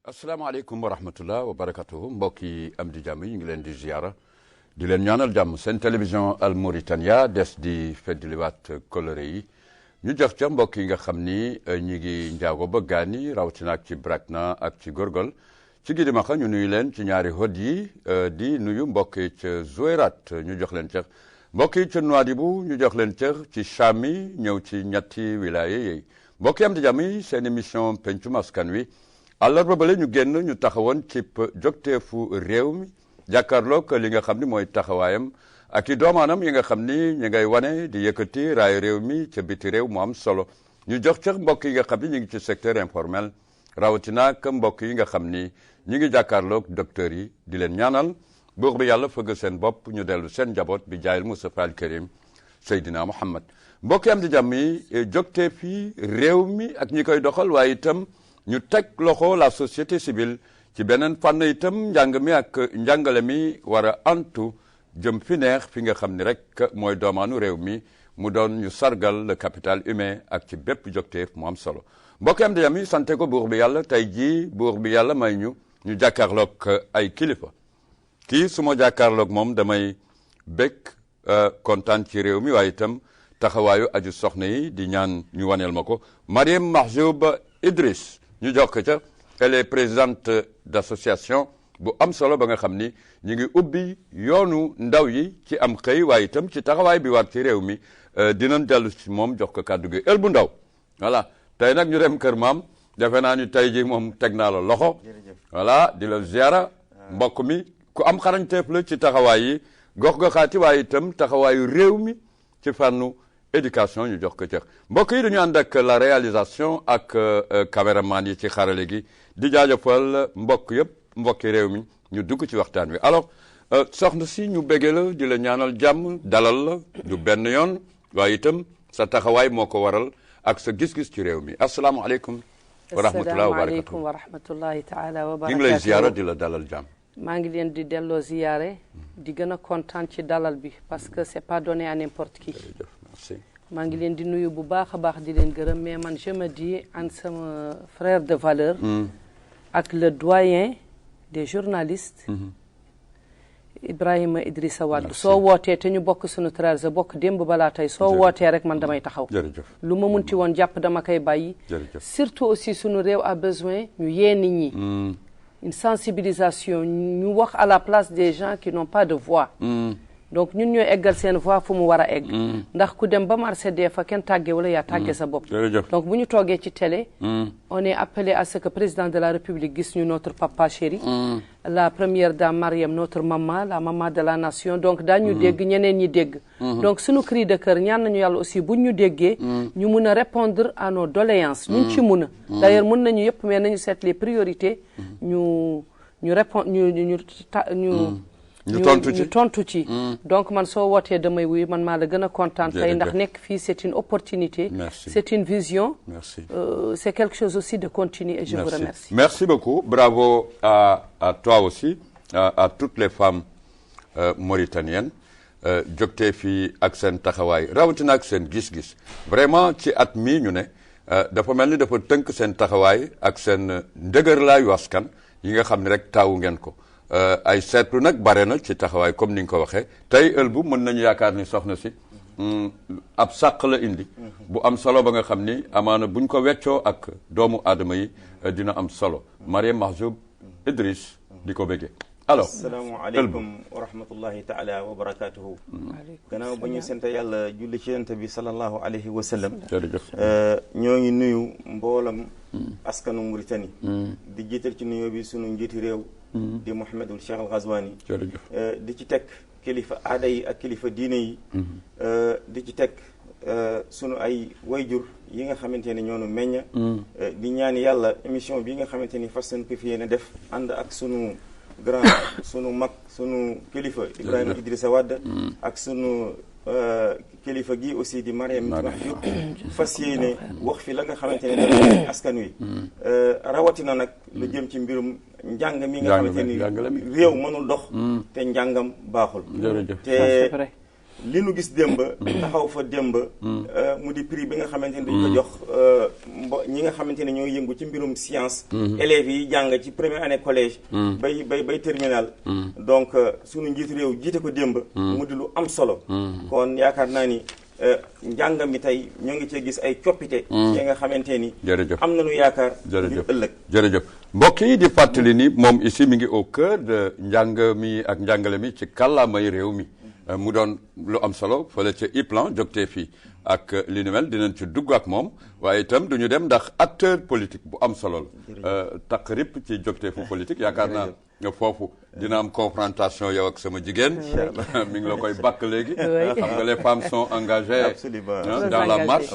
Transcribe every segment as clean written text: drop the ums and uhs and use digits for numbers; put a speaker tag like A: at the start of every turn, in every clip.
A: asalaamaaleykum wa rahmatullah wa barakatuhu mbokk yi am di jàmm yi ñu ngi leen di ziara di leen ñaanal jàmm seen télévision Al Mauritania des di feddliwaat coloré yi ñu jox ca mbokk yi nga xam ni ñi ngi njaago ba gaani rawatina ak ci Brakna ak ci Gorgol ci Gidimaxa ñu nuyu leen ci ñaari hod yi di nuyu mbokk yi ca Zouérat ñu jox leen ca mbokk yi ca Nouadhibou ñu jox leen ca ci Chami ñëw ci ñetti wilaya yi mbokk yi am di jàmm yi seen émission pencum askan wi àllarba bale ñu génn ñu taxawoon ci jogteefu réew mi jàkkaarloog li nga xam ni mooy taxawaayam ak i doomaanam yi nga xam ni ñu ngay wane di yëkkati raayu réew mi ca biti réew mu am solo ñu jox ca mbokk yi nga xam ni ñu ngi ci secteur informel rawatina ak mbokk yi nga xam ni ñu ngi jàkkaarloog docteur yi di leen ñaanal buur bi yàlla fëgg seen bopp ñu dellu seen njaboot bi jaayil Mustafa al Karim Seydina Muhammad mbokk yi am di jàmm yi jogteefi réew mi ak ñi koy doxal waaye itam ñu teg loxo la société civile ci beneen fànn itam njàng mi ak njàngale mi war a antu jëm fi neex fi nga xam ni rek mooy doomaanu réew mi mu doon ñu sargal le capital humain ak ci bépp jogteef mu am solo mbokk am di yam yi sante ko buur bi yàlla tey jii buur bi yàlla may ñu jàkkaarloog ay kilifa kii su ma jàkkaarloog moom damay békk kontaan ci réew mi waaye itam taxawaayu aju soxna yi di ñaan ñu waneel ma ko Mariam Mahjoub Idriss ñu jox ko ca elle est présidente d'association bu am solo ba nga xam ni ñu ngi ubbi yoonu ndaw yi ci am xëy waaye itam ci taxawaay bi war ci réew mi dinañ dellu ci moom jox ko kàddu gi el bu ndaw voilà tey nag ñu dem kër maam defe naa ni tey ji moom teg naa la loxo voilà di la ziara mbokk mi ku am xarañteef la ci taxawaay yi gox-goxaati waaye itam taxawaayu réew mi ci fànnu éducation ñu jox ko ceex mbokk yi dañu ànd ak la réalisation ak caméraman yi ci xarale gi di jaajëfal mbokk yëpp mbokki réew mi ñu dugg ci waxtaan wi alors soxna si ñu béggee la di la ñaanal jàmm dalal la du benn yoon waaye itam sa taxawaay moo ko waral ak sa gis-gis ci réew mi asalaamaaleykum wa rahmatulah wa barakatuh
B: asalaamaaleykum wa rahmatullahi taala wa barakatuh
A: ñu ngi lay ziyaara di la dalal jàmm
B: maa ngi leen di delloo ziyaare di gën a kontaan ci dalal bi parce que c'est pas donné à n'importe qui maa ngi leen di nuyu bu baax a baax di leen gërëm mais man je me dis an sama frère de valeur ak le doyen des journalistes Ibrahima Idrissa Wade soo wootee te ñu bokk suñu trésor bokk démb balaa tey soo wootee rek man damay taxaw lu ma munti woon jàpp dama koy bàyyi surtout aussi suñu réew a besoin ñu yee nit ñi une sensibilisation ñu wax à la place des gens qui n'ont pas de voix donc ñun ñooy eggal seen voix fu mu war a egg ndax ku dem ba marché dee fa kenn tàgge wala yaa tàgge sa bopp donc bu ñu toogee ci télé on est appelé à ce que président de la République gis ñu notre papa chéri la première dame Mariam notre maman la maman de la nation donc daañu dégg ñeneen ñi dégg donc suñu cri de cœur ñaan nañu yàlla aussi buñ ñu déggee ñu mun a répondre à nos doléances ñun ci mun a d'ailleurs mun nañu yëpp mais nañu seet les priorités ñu répondre ñu tontu ci donc man soo wootee damay wuyu man maa la gën a kontaan tey ndax nekk fii c'est une opportunité c'est une vision c'est quelque chose aussi de continu et je vous remercie
A: merci beaucoup bravo à toi aussi à toutes les femmes mauritaniennes jógtee fii ak seen taxawaay rawatina ak seen gis-gis vraiment ci at mii ñu ne dafa mel ni dafa tënk seen taxawaay ak seen ndëgërlaayu askan yi nga xam ne rek taawu ngeen ko ay seetlu nag bare na ci taxawaay comme ni nga ko waxee tey ëlbu mën nañu yaakaar ni soxna si ab sàq la indi bu am solo ba nga xam ni amaana buñ ko weccoo ak doomu aadama yi dina am solo Mariam Mahjoub Idriss di ko bëggee alors
C: asalaamaaleykum wa rahmatullahi taala wa barakatuhu gannaaw ba ñu sant yàlla julli ci yonent bi sallallahu alayhi wa sallam ñoo ngi nuyu mboolam askanu Mauritanie di jiital ci nuyoo bi sunu njiiti réew di Mouhamadul Cheikh Al Ghazwani di ci teg kilifa aada yi ak kilifa diine yi di ci teg sunu ay wayjur yi nga xamante ne ñoonu meññ di ñaan yàlla émission bi nga xamante ni fas nañ ko fi yéene def ànd ak sunu grand sunu mag sunu kilifa Ibrahima Idrissa Wade ak sunu kilifa gi aussi di Mariam Mahjoub fas yéene wax fi la nga xamante ne dafa askan wi rawatina nag lu jëm ci mbirum njàng mi nga xamante ni réew mënul dox te njàngam baaxul te li nu gis démb taxaw fa démb mu di prix bi nga xamante ni dañ ko jox ñi nga xamante ne ñooy yëngu ci mbirum science élèves yi jàng ci première année collège bay terminal donc sunu njiitu réew jiite ko démb mu di lu am solo kon yaakaar naa ni njàng mi tey ñoo ngi cee gis ay coppite yi nga xamante ni am nañu yaakaar ngir ëllëg
A: jërëjëf mbokk yi di fàttali ni moom ici mi ngi au cœur de njàng mi ak njàngale mi ci kàllaamay réew mi mu doon lu am solo fële ca IPLAN jógtee fii ak li ni mel dinañ ci dugg ak moom waaye itam duñu dem ndax acteur politique bu am solo la taq rip ci jógtee fu politique yaakaar naa foofu dina am confrontation yow ak sama jigéen mi ngi la koy bàkk léegi xam nga les femmes sont engagées dans la marche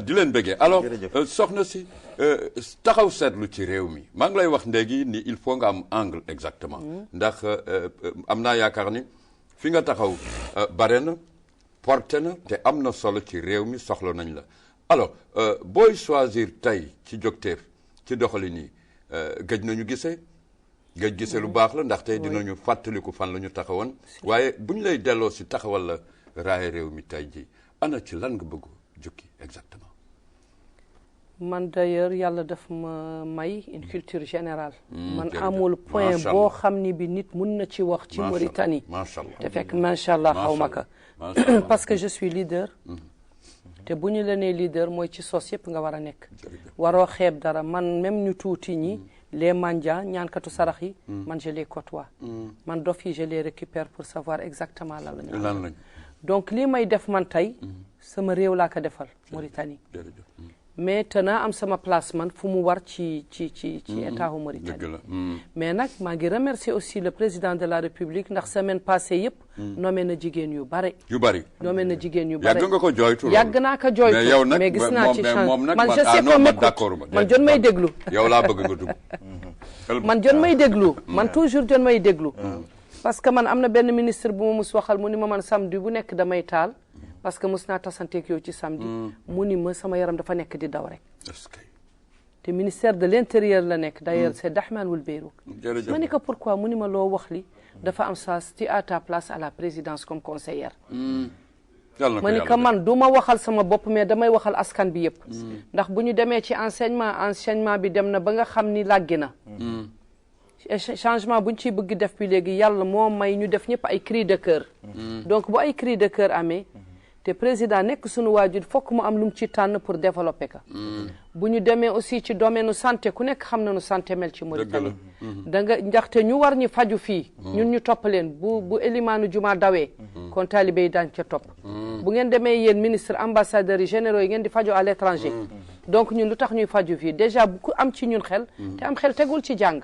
A: di leen bëggee alors soxna si taxaw seetlu ci réew mi maa ngi lay wax léegi ni il faut nga am angle exactement ndax am naa yaakaar ni fi nga taxaw bare na porté na te am na solo ci réew mi soxla nañ la alors booy choisir tey ci jógteef ci doxalin yi gëj nañu gisee lu baax la ndax tey dinañu fàttaliku fan la ñu taxawoon waaye bu ñu lay delloo si taxawal la raay réew mi tey ji ana ci lan nga bëgg jukki exactement
B: man d'ailleurs yàlla daf ma may une culture générale man amul point boo xam ni bi nit mun na ci wax ci Mauritanie te fekk macha allah xaw ma ka parce que je suis leader te bu ñu la nee leader mooy ci sos yëpp nga war a nekk waroo xeeb dara man même ñu tuuti ñi les mandias ñaankatu sarax yi man je les côtoie man dof yi je les récupère pour savoir exactement lan la ñu donc lii may def man tey sama réew laa ko defal Mauritanie mais te naa am sama place man fu mu war ci état wu Mauritanie mais nag maa ngi remercier aussi le président de la République ndax semaine passée yëpp nommé na jigéen yu bari nommé na jigéen yu bari
A: yàgg nga ko jooytu
B: yàgg naa ko jooytu mais gis naa ci changement man je sais qu'on m'écoute man jon may déglu
A: yow laa bëgg nga dugg
B: man jon may déglu man toujours jon may déglu parce que man am na benn ministre bu ma mus waxal mu ni ma man samedi bu nekk damay taal parce que mos naa tasanteeg yow ci samedi mu ni ma sama yaram dafa nekk di daw rek te ministère de l'intérieur la nekk d'ailleurs c'est Dahman Ould Beyrouk ma ni ko pourquoi mu ni ma loo wax li dafa am sens tu as ta place à la présidence comme conseillère ma ni ko man du ma waxal sama bopp mais damay waxal askan bi yëpp ndax bu ñu demee ci enseignement bi dem na ba nga xam ni làggi na changement bu ñu ciy bëgg def bi léegi yàlla moo may ñu def ñëpp ay cri de cœur donc bu ay cri de cœur amee te président nekk suñu waajur fokk mu am lu mu ci tànn pour développer ka bu ñu demee aussi ci domaine santé ku nekk xam nañu santé mel ci Mauritanie da nga ndaxte ñu war ñu faju fii ñun ñu topp leen bu élimaanu juma dawee kon taalibe yi daañ ca topp bu ngeen demee yéen ministre ambassadeurs yi généraux yi ngeen di faju à l'étranger donc ñun lu tax ñuy faju fii déjà bu ku am ci ñun xel te am xel tegul ci jàng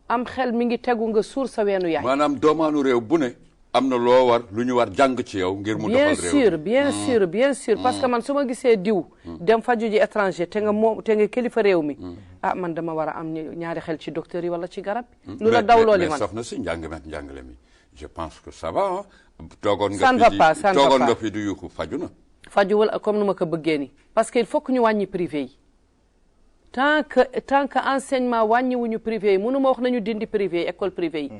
B: am xel mi ngi tegu nga suur sa weenu yaay
A: maanaam doomaanu réew bu ne am na loo war lu ñu war jàng ci yow ngir mu doxal réew
B: bien sûr parce que man su ma gisee diw dem faju ji étranger te nga kilifa réew mi man dama war a am ñaari xel ci docteur yi wala ci garab lu la daw looli man
A: soxna si njàngale mi je pense que ça va toogoon nga fi du yuuxu faju na
B: fajuwul comme nu ma ko bëggee ni parce que il faut que ñu wàññi privé yi tant que enseignement wàññiwuñu privé yi mënu ma wax nañu dindi privé yi école privée yi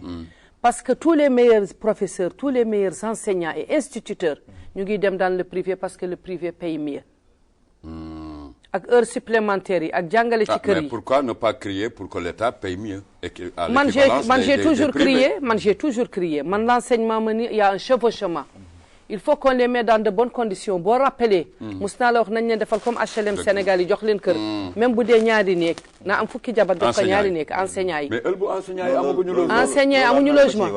B: parce que tous les meilleurs professeurs tous les meilleurs enseignants et instituteurs ñu ngi dem dans le privé parce que le privé paye mieux ak heures supplémentaires yi ak jàngale ci kër yi
A: mais pourquoi ne pas crier pour que l'État paye mieux
B: man j'ai toujours crié man l'enseignement ma ni il y a un chevauchement il faut qu'on les mette dans de bonnes conditions boo rappelé mus naa la wax nañ leen defal comme HLM Sénégal yi jox leen kër même bu dee ñaari néeg na am fukki jabar jox ko ñaari néeg enseignants yi
A: mais ëlbu enseignants yi amuñu logement
B: enseignants yi amuñu logement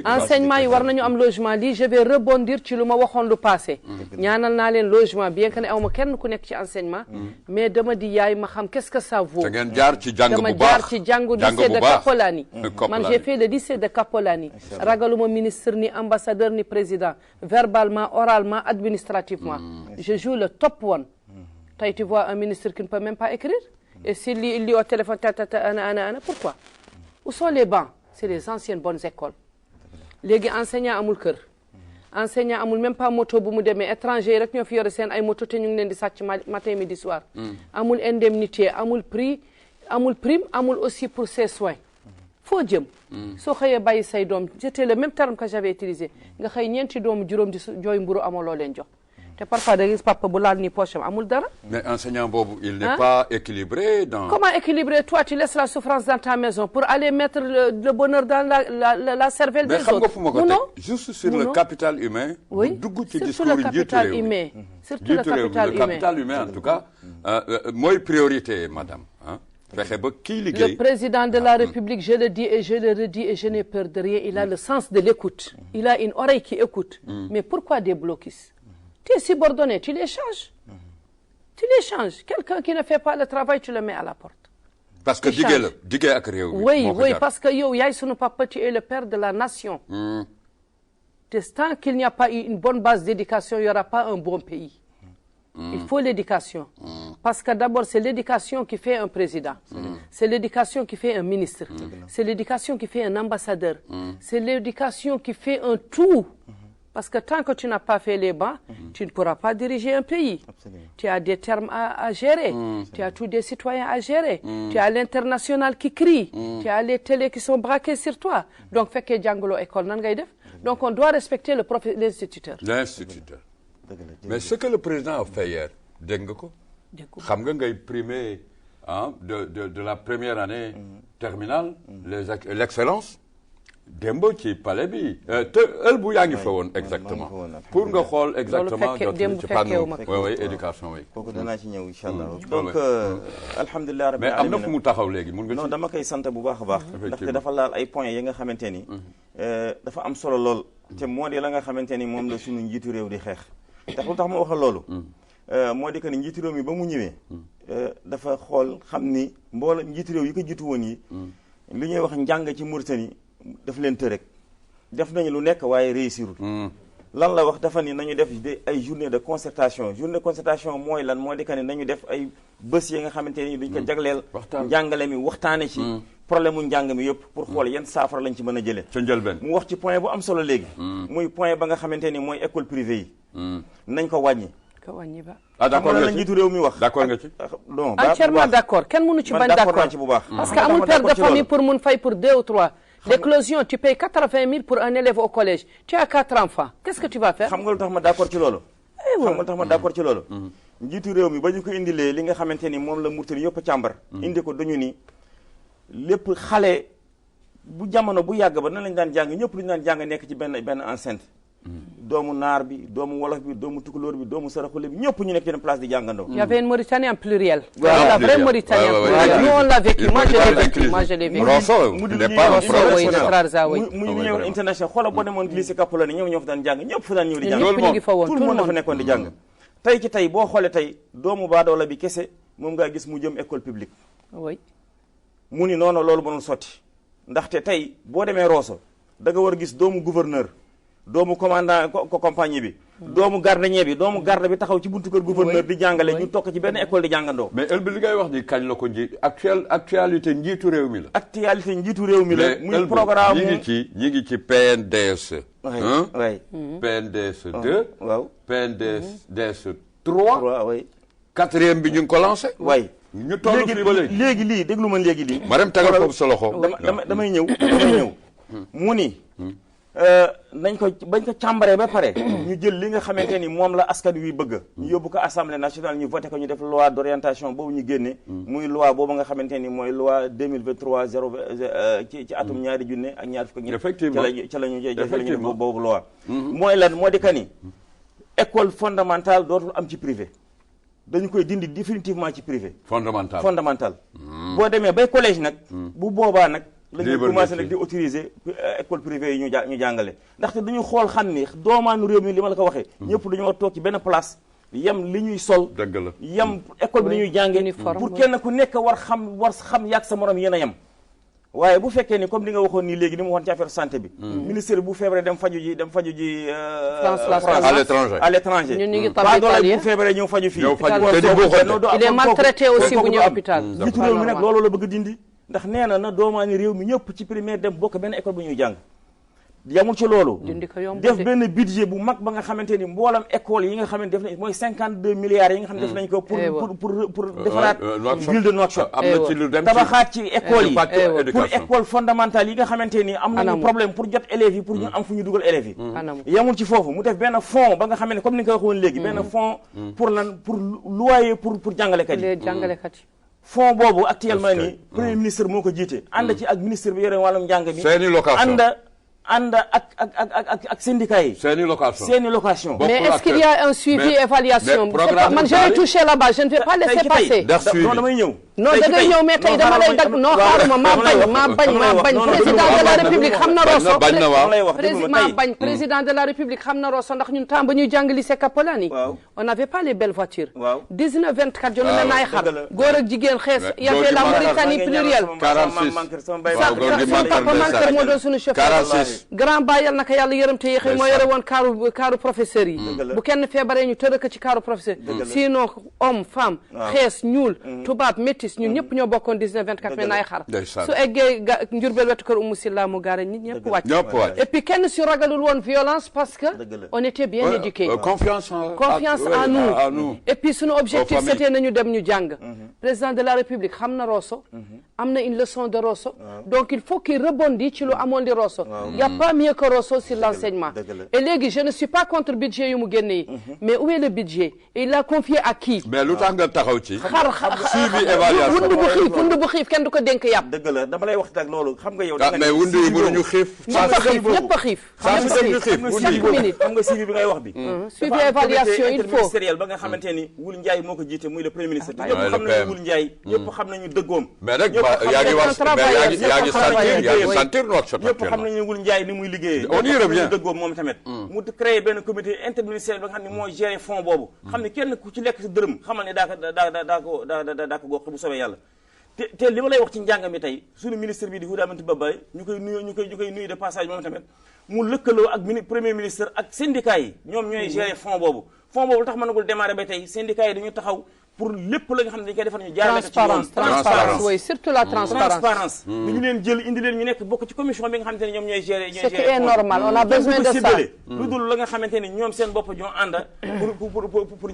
B: enseignement yi war nañu am logement lii je vais rebondir ci lu ma waxoon lu passé ñaanal naa leen logement bien que ne aw ma kenn ku nekk ci enseignement mais dama di yaay ma xam qu'est-ce que ça vaut
A: ngeen jaar ci jàng bu baax
B: dama jaar ci jàngu lycée de Kapolani man j'ai fait le lycée de Kapolani ragaluma ministre ni ambassadeur ni président verbalement, oralement, administrativement. Je joue le top one. Tu vois un ministre qui ne peut même pas écrire. Et s'il lit au téléphone, pourquoi? Où sont les bancs? C'est les anciennes bonnes écoles. Les enseignants amul kër. Enseignants amul même pas moto bu mu demee étranger rek ñoo fi yore seen ay moto te ñu ngi leen di sàcc matin midi soir. Amul indemnité, amul prix, amul prime, amul aussi pour ses soins. foo jëm soo xëyee bàyyi say doom c'était le même terme que j'avais utilisé nga xëy ñeenti doomu juróom di jooy mburu amoo loo leen jox te parfois da ngay gis papa bu laal ni poche am amul dara.
A: mais enseignant boobu il n'est pas équilibré dans.
B: Comment équilibré? Toi tu laisses la souffrance dans ta maison pour aller mettre le bonheur dans la cervelle des autres.
A: mais xam nga fu ma ko teg juste sur le capital humain.
B: oui
A: dugg ci
B: surtout le capital humain. surtout le capital humain
A: en tout cas mooy priorité madame ah. fexe ba kii liggéey.
B: Le président de la République, je le dis et je le redis et je n'ai peur de rien, il a le sens de l'écoute. Il a une oreille qui écoute. Mais pourquoi des blocus? Tu es subordonné, tu les changes. Tu les changes. Quelqu'un qui ne fait pas le travail, tu le mets à la porte.
A: Parce que diggé ak réew mi.
B: Oui, parce que yow yaay sunu papa, tu es le père de la nation. Tant qu'il n'y a pas eu une bonne base d'éducation, il n'y aura pas un bon pays. Il faut l'éducation. Parce que d'abord, c'est l'éducation qui fait un président. C'est l'éducation qui fait un ministre. C'est l'éducation qui fait un ambassadeur. C'est l'éducation qui fait un tout. Parce que tant que tu n'as pas fait les bancs, tu ne pourras pas diriger un pays.
C: Absolument.
B: Tu as des termes à gérer. Tu as tous des citoyens à gérer. Tu as l'international qui crie. Tu as les télés qui sont braquées sur toi. Donc, fait que jangolo école nan ngay def. Donc, on doit respecter l'instituteur.
A: L'instituteur. Mais ce que le président a fait hier, dégg nga ko. xam nga ngay primé de la première année terminale l'excellence. démb ci palais bi te ël bu yaa ngi fa woon exactement pour nga xool exactement jot ci panneau éducation oui
C: kooku danaa ci ñëw incha allah donc alhamdulilah rabbil
A: mais am na fu mu taxaw léegi mun nga
C: non dama koy sant bu baax a baax ndaxte dafa laal ay points yi nga xamante ni dafa am solo lool te moo di la nga xamante ni moom la suñu njiitu réew di xeex ndax lu tax ma wax loolu moo di que ni njiitu réew mi ba mu ñëwee dafa xool xam ni mboola njiitu réew yi ko jiitu woon yi li ñuy wax njàng ci Mauritanie daf leen të rek def nañu lu nekk waaye réussirul lan la wax dafa ni nañu def ay journée de concertation mooy lan moo di que ni nañu def ay bés yi nga xamante ni duñ ko jagleel njàngale mi waxtaane ci problème mu njàng mi yëpp pour xool yan saafara lañ ci mën a jëlee
A: ca njëlbeen
C: mu wax ci point bu am solo léegi muy point ba nga xamante ni mooy école privée yi nañ ko wàññi
A: d'accord
C: la njiitu réew mi wax
A: d'accord nga ci
C: non
B: entièrement d'accord kenn mënu ci bañ d'accord
C: ci bu baax
B: parce que amul père de famille pour mun fay pour 2 ou 3 l'éclosion tu payes 80 000 pour un élève au collège tu as 4 enfants qu'est-ce que tu vas faire
C: xam nga lu tax ma d'accord ci loolu njiitu réew mi ba ñu ko indilee li nga xamante ni moom la Mauritanie yëpp càmbar indi ko dañu ni lépp xale bu jamono bu yàgg ba nan lañ daan jàng ñëpp lu ñu daan jàng nekk ci benn enceinte doomu naar bi doomu wolof bi doomu tukulóor bi doomu saraxule bi ñëpp ñu nekk ci place di jàngandoo.
B: Il y avait une Mauritanie en pluriel. La vraie Mauritanie en pluriel. Nous on l'a vécu. Moi je l'ai vécu.
C: mu ñëw international xoolal boo demoon lycée Kapolone ñëw ñoo fa daan jàng ñëpp fa daan ñëw di jàng. tout le monde dafa nekkoon di jàng. tey ci tey boo xoolee tey doomu baadoola bi kese moom ngaa gis mu jëm école publique.
B: oui.
C: mu ni noonu loolu mënul sotti ndaxte tey boo demee Rosso da nga war a gis doomu gouverneur doomu commandant compagnie bi doomu gardien bi doomu garde bi taxaw ci buntu kër gouverneur di jàngale ñu tokk ci benn école di jàngandoo.
A: mais ël bi li ngay wax ni kañ la ko actualité njiitu réew mi la.
C: actualité njiitu réew mi la. muy programme
A: ñi ngi ci PNDS.
C: oui
A: PNDS 2.
C: waaw
A: PNDS 3.
C: oui.
A: 4e bi ñu ngi ko lancé.
C: waay
A: ñu toll fii ba
C: léegi lii déglu ma léegi lii.
A: ma dem tagal foofu sa loxo.
C: damay ñëw mu ni. nañ ko bañ ko càmbaree ba pare ñu jël li nga xamante ni moom la askan wi bëgg ñu yóbbu ko assemblée nationale ñu voté ko ñu def loi d'orientation boobu ñu génne muy loi boobu nga xamante ni mooy loi 2023 ci atum ñaari junne ak ñaar fukk ak ñett
A: effectivement
C: ca la ñu def boobu loi mooy lan moo di ka ni école fondamentale dootul am ci privé dañu koy dindi définitivement ci privé fondamental boo demee bay collège nag bu boobaa nag la ñuy commencé nag di autoriser école privée yi ñu jàngale ndaxte dañu xool xam ni doomaanu réew mi li ma la ko waxee ñëpp dañu war toog ci benn place yem li ñuy sol
A: dëgg la
C: yem école bi la ñuy jànge pour kenn ku nekk war xam yàgg sa morom yéen a yem waaye bu fekkee ni comme li nga waxoon nii léegi ni mu waxoon ci affaire santé bi ministère bu feebaree dem faju ji France à l'étranger bu feebaree ñëw faju fii
B: il est maltraité aussi bu ñëw hôpital
C: jiitu réew mi nag loolu la bëgg dindi ndax nee na doomaani réew mi ñëpp ci primaire dem bokk benn école bu ñuy jàng yamul ci loolu def
B: de.
C: benn budget bu mag ba nga xamante ni mboolam école yi nga xamante def nañ mooy 52 milliards yi nga xam ne def nañ ko pour defaraat ville de Nouakchott
A: am na ci lu dem
C: tabaxaat ci école yi pour école fondamentale yi nga xamante ni am nañu problème pour jot élèves yi pour ñu am fu ñu dugal élèves yi yamul ci foofu mu def benn fonds ba nga xam ne comme ni nga ko waxoon léegi benn fonds pour loyer pour jàngalekat yi fonds boobu actuellement nii premier ministre moo ko jiite ànd ci ak ministre bi yore wàllum njàng mi ànd ak syndicats yi.
A: seeni location
C: seeni location.
B: mais est-ce qu'il y a un suivi évaluation. man je vais toucher là-bas je ne vais pas laisser passer.
C: non damay ñëw.
B: non da ngay ñëw mais tey dama lay dagg non xaaruma maa bañ président de la république xam na Rosso président de la république xam na Rosso ndax ñun temps ba ñuy jàng lycée Capelani on n'avait pas les belles voitures 19 24 yoonu ne naay xar góor ak jigéen xees y avait la Mauritanie plurielle
A: 46
B: son papa Mankeur moo doon suñu chauffeur grand bayal naka yàlla yërëm te yéexee moo yore woon kaaru professeurs yi bu kenn feebaree ñu tërëk ci kaaru professeur sinon homme femme xees ñuul tubaab métis ñun ñëpp ñoo bokkoon 19 24 mais naay xar su eggee Njurbel wetu kër Oumou Silla mu gaare nit ñëpp wàcc et puis kenn si ragalul woon violence parce que on était bien éduqués
A: confiance
B: en nous et puis suñu objectif c'était nañu dem ñu jàng président de la république xam na Rosso am na une leçon de Rosso donc il faut qu'il rebondisse ci lu amoon di Rosso il y a pas mieux que Rosso sur l'enseignement et léegi je ne suis pas contre budget yu mu génne yi mais où est le budget et il l'a confié à qui
A: mais lu tax nga taxaw ci
B: suivi évaluation wund bu xiif kenn du ko dénk yàpp
C: dëgg la dama lay wax ak loolu xam nga yow
A: mais wund yi mënuñu xiif
B: ñëpp a xiif
C: xam nga suivi bi ngay wax bi
B: suivi évaluation il faut
C: ministériel ba nga xamante ni Wul Ndiaye moo ko jiite muy le premier ministre te ñëpp xam nañu Wul Ndiaye ñëpp xam nañu dëggoom
A: mais nag yaa ngi sentir Nouakchott
C: ñëpp xam nañu Wul Ndiaye ni muy liggéeyee
A: on y revient
C: dëggoom moom tamit mu créé benn comité interministériel ba nga xam ne moo géré fonds boobu xam ne kenn ku ci lekk si dërëm xamal ne daa ko gox bu soobee yàlla te li ma lay wax ci njàng mi tey suñu ministre bi di Houdamanti Babay ñu koy nuyu de passage moom tamit mu lëkkaloo ak premier ministre ak syndicat yi ñoom ñooy gérer fonds boobu lu tax mënagul démarrer ba tey syndicat yi dañu taxaw pour lépp la nga xam ne dañu koy defar ñu jaarale ci yoon
B: transparence oui surtout la transparence
C: dañu leen jël indi leen ñu nekk bokk ci commission bi nga xamante ne ñoom ñooy gérer
B: ce qui est normal on a besoin de ça
C: lu dul la nga xamante ne ñoom seen bopp ñoo ànd pour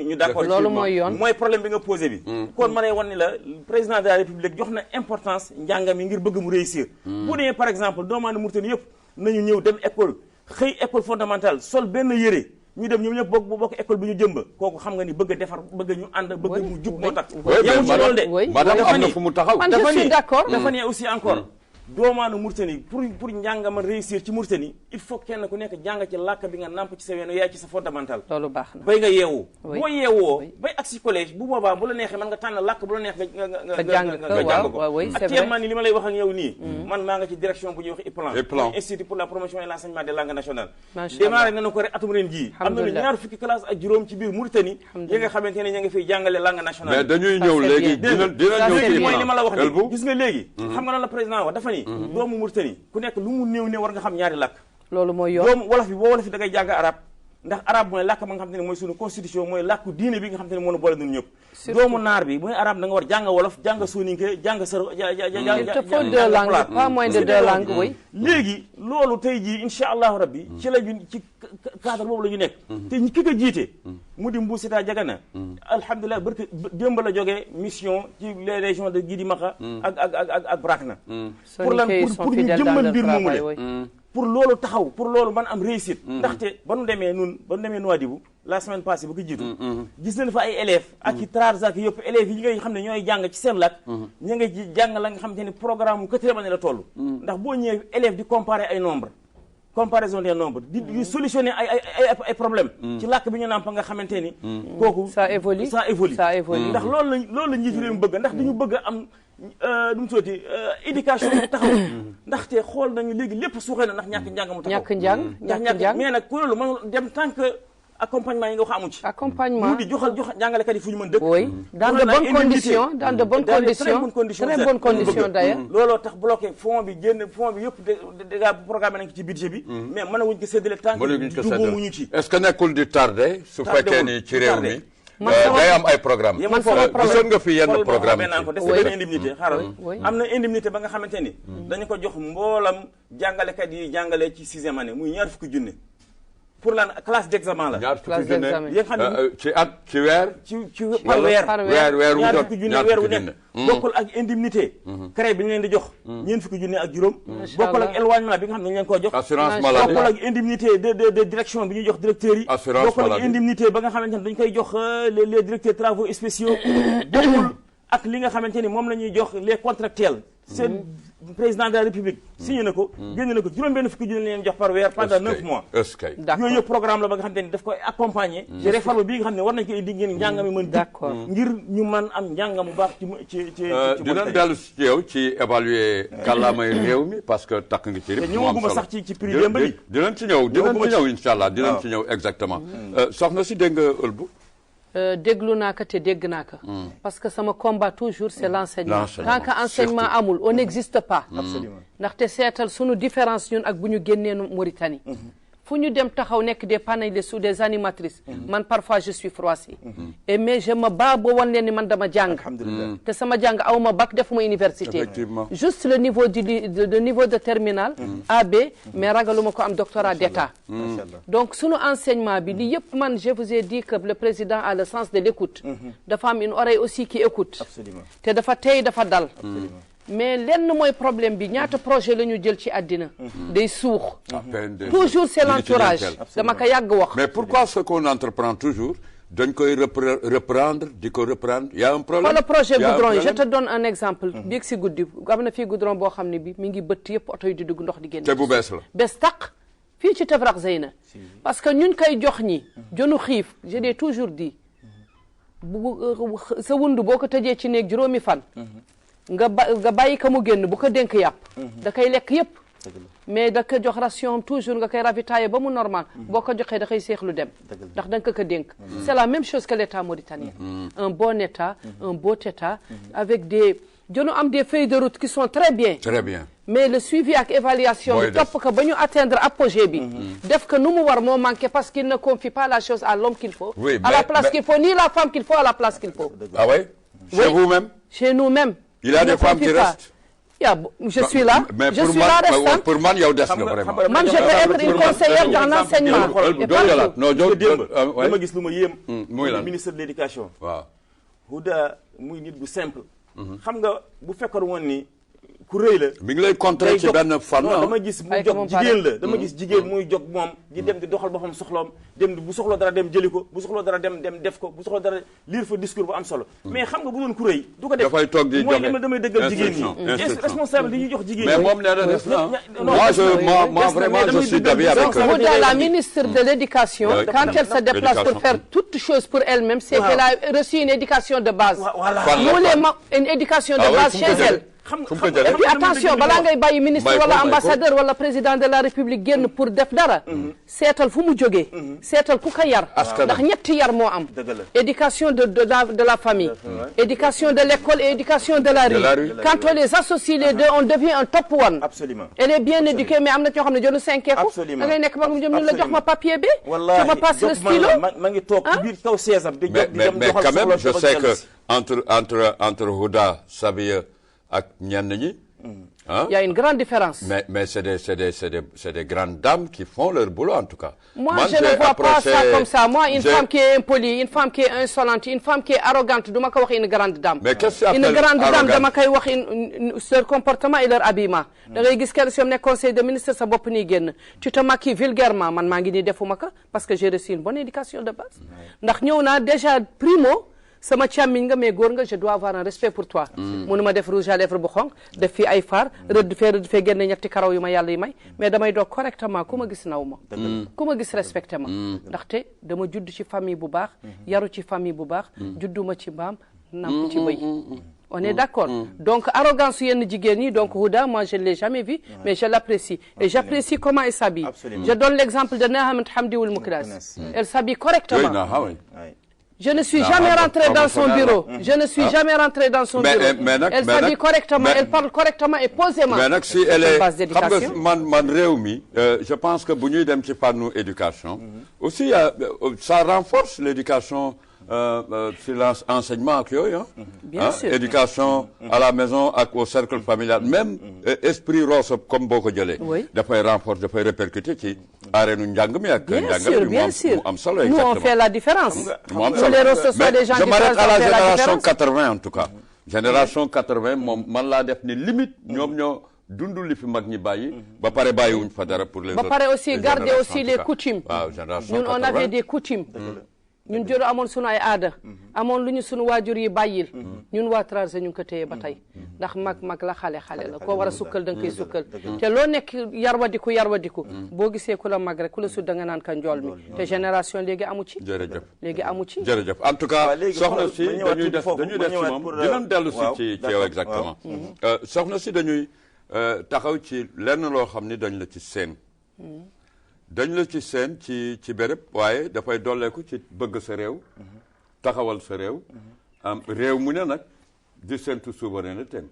C: ñu d'accord
B: loolu mooy yoon
C: mooy problème bi nga posé bi kon ma lay wan ni la président de la république jox na importance njàngam yi ngir bëgg mu réussir bu dee par exemple doomaanu Mauritanie yëpp nañu ñëw dem école xëy école fondamentale sol benn yére ñu dem ñoom ñëpp bokk école bi ñu jëmba kooku xam nga ni bëgg a defar bëgg ñu ànd bëgg mu jub moo tax yamul ci loolu de
A: madame am na fu mu taxaw
B: man je suis d'accord
C: dafa ne aussi encore doomaanu Mauritanie pour njàngama réussir ci Mauritanie il faut kenn ku nekk jàng ci làkk bi nga nàmp ci sa weenu yaay ci sa fondamental
B: loolu baax na
C: bay nga yeewu boo yeewoo bay ak si collège bu boobaa bu la neexee man nga tànn làkk bu la neex nga jàng ko actuellement ni li ma lay wax ak yow nii man maa nga ci direction bu ñuy wax IPLAN institut pour la promotion et l'enseignement des langues nationales démarré nañu ko rek atum ren jii am na ñaar fukki classe ak juróom ci biir Mauritanie yi nga xamante ne ña nga fiy jàngale langue nationale
A: mais dañuy ñëw léegi dina ñëw
C: mooy li ma la wax ni gis nga léegi xam nga lan la président wax dafa ni doomu Mauritanie ku nekk lu mu néew war nga xam ñaari làkk
B: loolu mooy yoon
C: doomu wolof bi boo wolof bi da ngay jàng arab ndax arab mooy làkk ba nga xam te ne mooy suñu constitution mooy làkku diine bi nga xam te ne moo nu boole ñun ñëpp doomu naar bi mooy arab da nga war jàng wolof jàng soninke jàng saro
B: il te faut deux langues pas moins de deux langues oui
C: léegi loolu tey jii insha allahu rabbi ci lañu ci cadre boobu la ñu nekk te ki ko jiite mu di Mbuusita Jagana alhamdulilah barke démb la jógee mission ci les régions de Gidi Maxa ak Brakna pour lan pour ñu jëmmal mbir moomu le pour loolu taxaw pour loolu man am réussite ndaxte ba nu demee Nouadhibou la semaine passée ba ko jiitu gis nañ fa ay élèves ak i trarsak yëpp élèves yi ngay xam ne ñooy jàng ci seen làkk ñu nga ci jàng la nga xam te ne programme mu quatrième année la toll ndax boo ñëwee élèves di comparer ay nombre comparaison des nombres di solutionner ay problème ci làkk bi ñu nàmp nga xamante ni kooku
B: ça évolue
C: ndax loolu la njiitu réew mi bëgg ndax dañu bëgg a am du mu sooti éducation bu taxaw ndaxte xool nañu léegi lépp suuxee na ndax ñàkk njàng mu taxaw
B: ñàkk njàng
C: mais nag ku loolu mën dem tant que accompagnement yi nga wax amu ci
B: accompagnement
C: mu di jox jàngalekat yi fu ñu mën dëkk
B: oui dans de bonnes conditions très bonnes conditions d'ailleurs
C: looloo tax bloqué fond bi yëpp dégg programme nañ ko ci budget bi mais mën a wuñ ko séddale tant que jubóomuñu ci
A: est-ce que nekkul di tardé su fekkee ni ci réew mi day am ay programme gisoon nga fi yenn programme
C: naa ko des benn indemnité xaaral am na indemnité ba nga xamante ni dañu ko jox mboolam jàngalekat yi jàngale ci 6e année muy 20 junni pour la classe d'examen la.
A: ñaar fukki junne yi nga xam ne ci at ci weer.
C: ci par weer
A: weer wu jot
C: weer wu nekk bokkul ak indemnité. CREI bi ñu leen di jox. ñeent fukki junne ak juróom. bokkul ak éloignement bi nga xam ne ñu leen koo jox.
A: assurance maladie
C: bokkul ak indemnité de direction bi ñuy jox directeurs yi.
A: assurance maladie
C: bokkul ak indemnité ba nga xamante ne dañu koy jox les directeurs travaux spéciaux. bokkul ak li nga xamante ni moom la ñuy jox les contractuels. seen président de la république signé na ko génne na ko juróom-benn fukki junni leen jox par weer pendant 9 mois yooyu yëpp programme la ba nga xam te ni daf koy accompagner ci réforme bi nga xam ne war nañ ko indi ngeen njàng mi mën
B: d'accord
C: ngir ñu mën am njàng mu baax ci
A: dinañ dellu ci yow ci évaluer kàllaamay réew mi parce que takk nga ci rek
C: ñëwaguma sax ci prix démb bi
A: dinañ ci ñëw incha allah dinañ ci ñëw exactement soxna si dégg nga ëlbu
B: déglu naa ko te dégg naa ko parce que sama combat toujours c'est l'enseignement tant que enseignement amul on n'existe pas
C: absolument
B: ndaxte seetal sunu différence ñun ak bu ñu génnee Mauritanie fu ñu dem taxaw nekk des panélistes ou des animatrices man parfois je suis froissée et mais je me bats ba wan leen ni man dama jàng te sama jàng aw ma bac defuma université juste le niveau niveau de terminale AB mais ragaluma ko am doctorat d'état donc sunu enseignement bi li yëpp man je vous ai dit que le président a le sens de l'écoute dafa am une oreille aussi qui écoute te dafa tey dafa dal mais lenn mooy problème bi ñaata projet la ñu jël ci àddina day suux toujours c'est l'entourage dama ko yàgg wax
A: mais pourquoi ce qu'on entreprend toujours dañ koy reprendre di ko reprendre y a un problème
B: wala projet goudron yi je te donne un exemple biig si guddi am na fii goudron boo xam ne bi mi ngi bëtt yëpp oto yi di dugg ndox di génn
A: te bu bees la
B: bés taq fii ci Tafrax Zeyna parce que ñun koy jox ñi jonu xiif je l'ai toujours dit sa wundu boo ko tëjee ci néeg juróomi fan nga bàyyi ko mu génn bu ko dénk yàpp da koy lekk yëpp mais da ko jox ration toujours nga koy ravitailler ba mu normal boo ko joxee da koy seexlu dem ndax da nga ko dénk c'est la même chose que l'état mauritanien un bon état un beau état avec des jonu am des feuilles de route qui sont très bien mais le suivi ak évaluation bi topp ko ba ñu atteindre apogée bi def ko nu mu war moo manqué parce qu'il ne confie pas la chose à l'homme qu'il faut à la place qu'il faut ni la femme qu'il faut à la place qu'il faut
A: ah oui chez vous-même
B: chez nous-mêmes
A: il y a des femmes qui restent
B: je suis là
A: mais
B: je suis là restante
A: pour man yow des nga vraiment
B: man je veux être une conseillère dans l'enseignement et partout
C: non dama gis lu ma yéem
A: muy lan
C: ministre de l'éducation
A: waaw
C: Houda muy nit bu simple xam nga bu fekkoon woon ni ku rëy la
A: mi ngi lay contrer ci benn fan
C: dama gis mu jóg jigéen la dama gis jigéen muy jóg moom di dem di doxal boppam soxloom dem bu soxloo dara dem jëli ko bu soxloo dara dem def ko bu soxloo dara lire fa discours bu am solo mais xam nga bu doon ku rëy du ko def
A: dafay toog di joxe
C: mooy damay dëggal jigéen ñi responsable di ñuy jox jigéen ñi
A: mais moom nee na def na moi vraiment je suis d'avis avec
B: la ministre de l'éducation quand elle se déplace pour faire toute chose pour elle-même c'est qu'elle a reçu une éducation de base une éducation de base chez elle et puis attention balaa ngay bàyyi ministre wala ambassadeur wala président de la république génn pour def dara seetal fu mu jógee seetal ku ko yar ndax ñetti yar moo am éducation de la famille éducation de l'école et éducation de la rue quand on les associe les deux on devient un top one
C: absolument
B: elle est bien éduquée mais am na ñoo xam ne jonu cinqueeku da ngay nekk mag mu jëm ñu la jox ma papier bi tu me passes le stylo
C: ma ngi toog ci biir kaw siège bi
A: mais quand même je sais que entre Houda Sabiya ak ñenn ñi
B: il y a une grande différence
A: mais c'est des grandes dames qui font leur boulot en tout cas
B: moi je ne vois pas ça comme ça moi une femme qui est impolie une femme qui est insolente une femme qui est arrogante duma ko wax une grande dame
A: mais qu'est-ce que
B: une grande dame dama koy wax leur comportement et leur habillement da ngay gis kenn si ñoom nekk conseil de ministre sa bopp nii génn tu te maquilles vulgairement man maa ngi nii defuma ko parce que j'ai reçu une bonne éducation de base ndax ñëw naa déjà primo sama càmmiñ nga mais góor nga je dois avoir un respect pour toi mënuma def rouge à lèvres bu xonq def fii ay fard rëdd fee génne ñetti karaw yu ma yàlla yi may mais damay doog correctement ku ma gis naw ma ku ma gis respecté ma ndaxte dama judd ci famille bu baax yaru ci famille bu baax judduma ci mbaam namp ci bëy on est d'accord donc arrogance yenn jigéen ñi donc Houda moi je ne l'ai jamais vu mais je l'apprécie et j'apprécie comment elle s'habille je donne l'exemple de Nahamat Hamdi Ould Moukidas elle s'habille correctement je ne suis jamais rentré dans son bureau. Je ne suis jamais rentré dans son bureau. Elle s'habille correctement, elle parle correctement et posément.
A: Mais nag si elle est xam nga man réew mi je pense que bu ñuy dem ci fànnu éducation aussi ça renforce l'éducation silence enseignement ak yooyu
B: bien sûr
A: éducation à la maison ak au cercle familial même esprit Rosso comme boo ko jëlee dafay renforcer dafay répercuter ci areenu njàng mi ak njàng mi mu am solo
B: nous on fait la différence
A: mu am solo mais je m'arrête à la génération 80 en tout cas génération 80 moom man laa def ni limite ñoom ñoo dundul li fi mag ñi bàyyi ba pare bàyyiwuñ fa dara pour les autres
B: ba pare aussi garder aussi les coutumes
A: waaw génération
B: ñun on avait des coutumes ñun jëru amoon sunu ay aada amoon lu ñu sunu waajur yi bàyyil ñun waa Trarza ñu ngi ko téye ba tey ndax mag la xale la koo war a sukkal da nga koy sukkal te loo nekk yarwadiku boo gisee ku la mag rek ku la sut da nga naan ka njool mi te génération léegi amu ci
A: jërëjëf en tout cas soxna si dañuy def ci moom dinañ dellu si ci yow exactement soxna si dañuy taxaw ci lenn loo xam ni dañ la ci seen ci béréb waaye dafay dolleeku ci bëgg sa réew taxawal sa réew réew mu ne nag di séntu souveraineté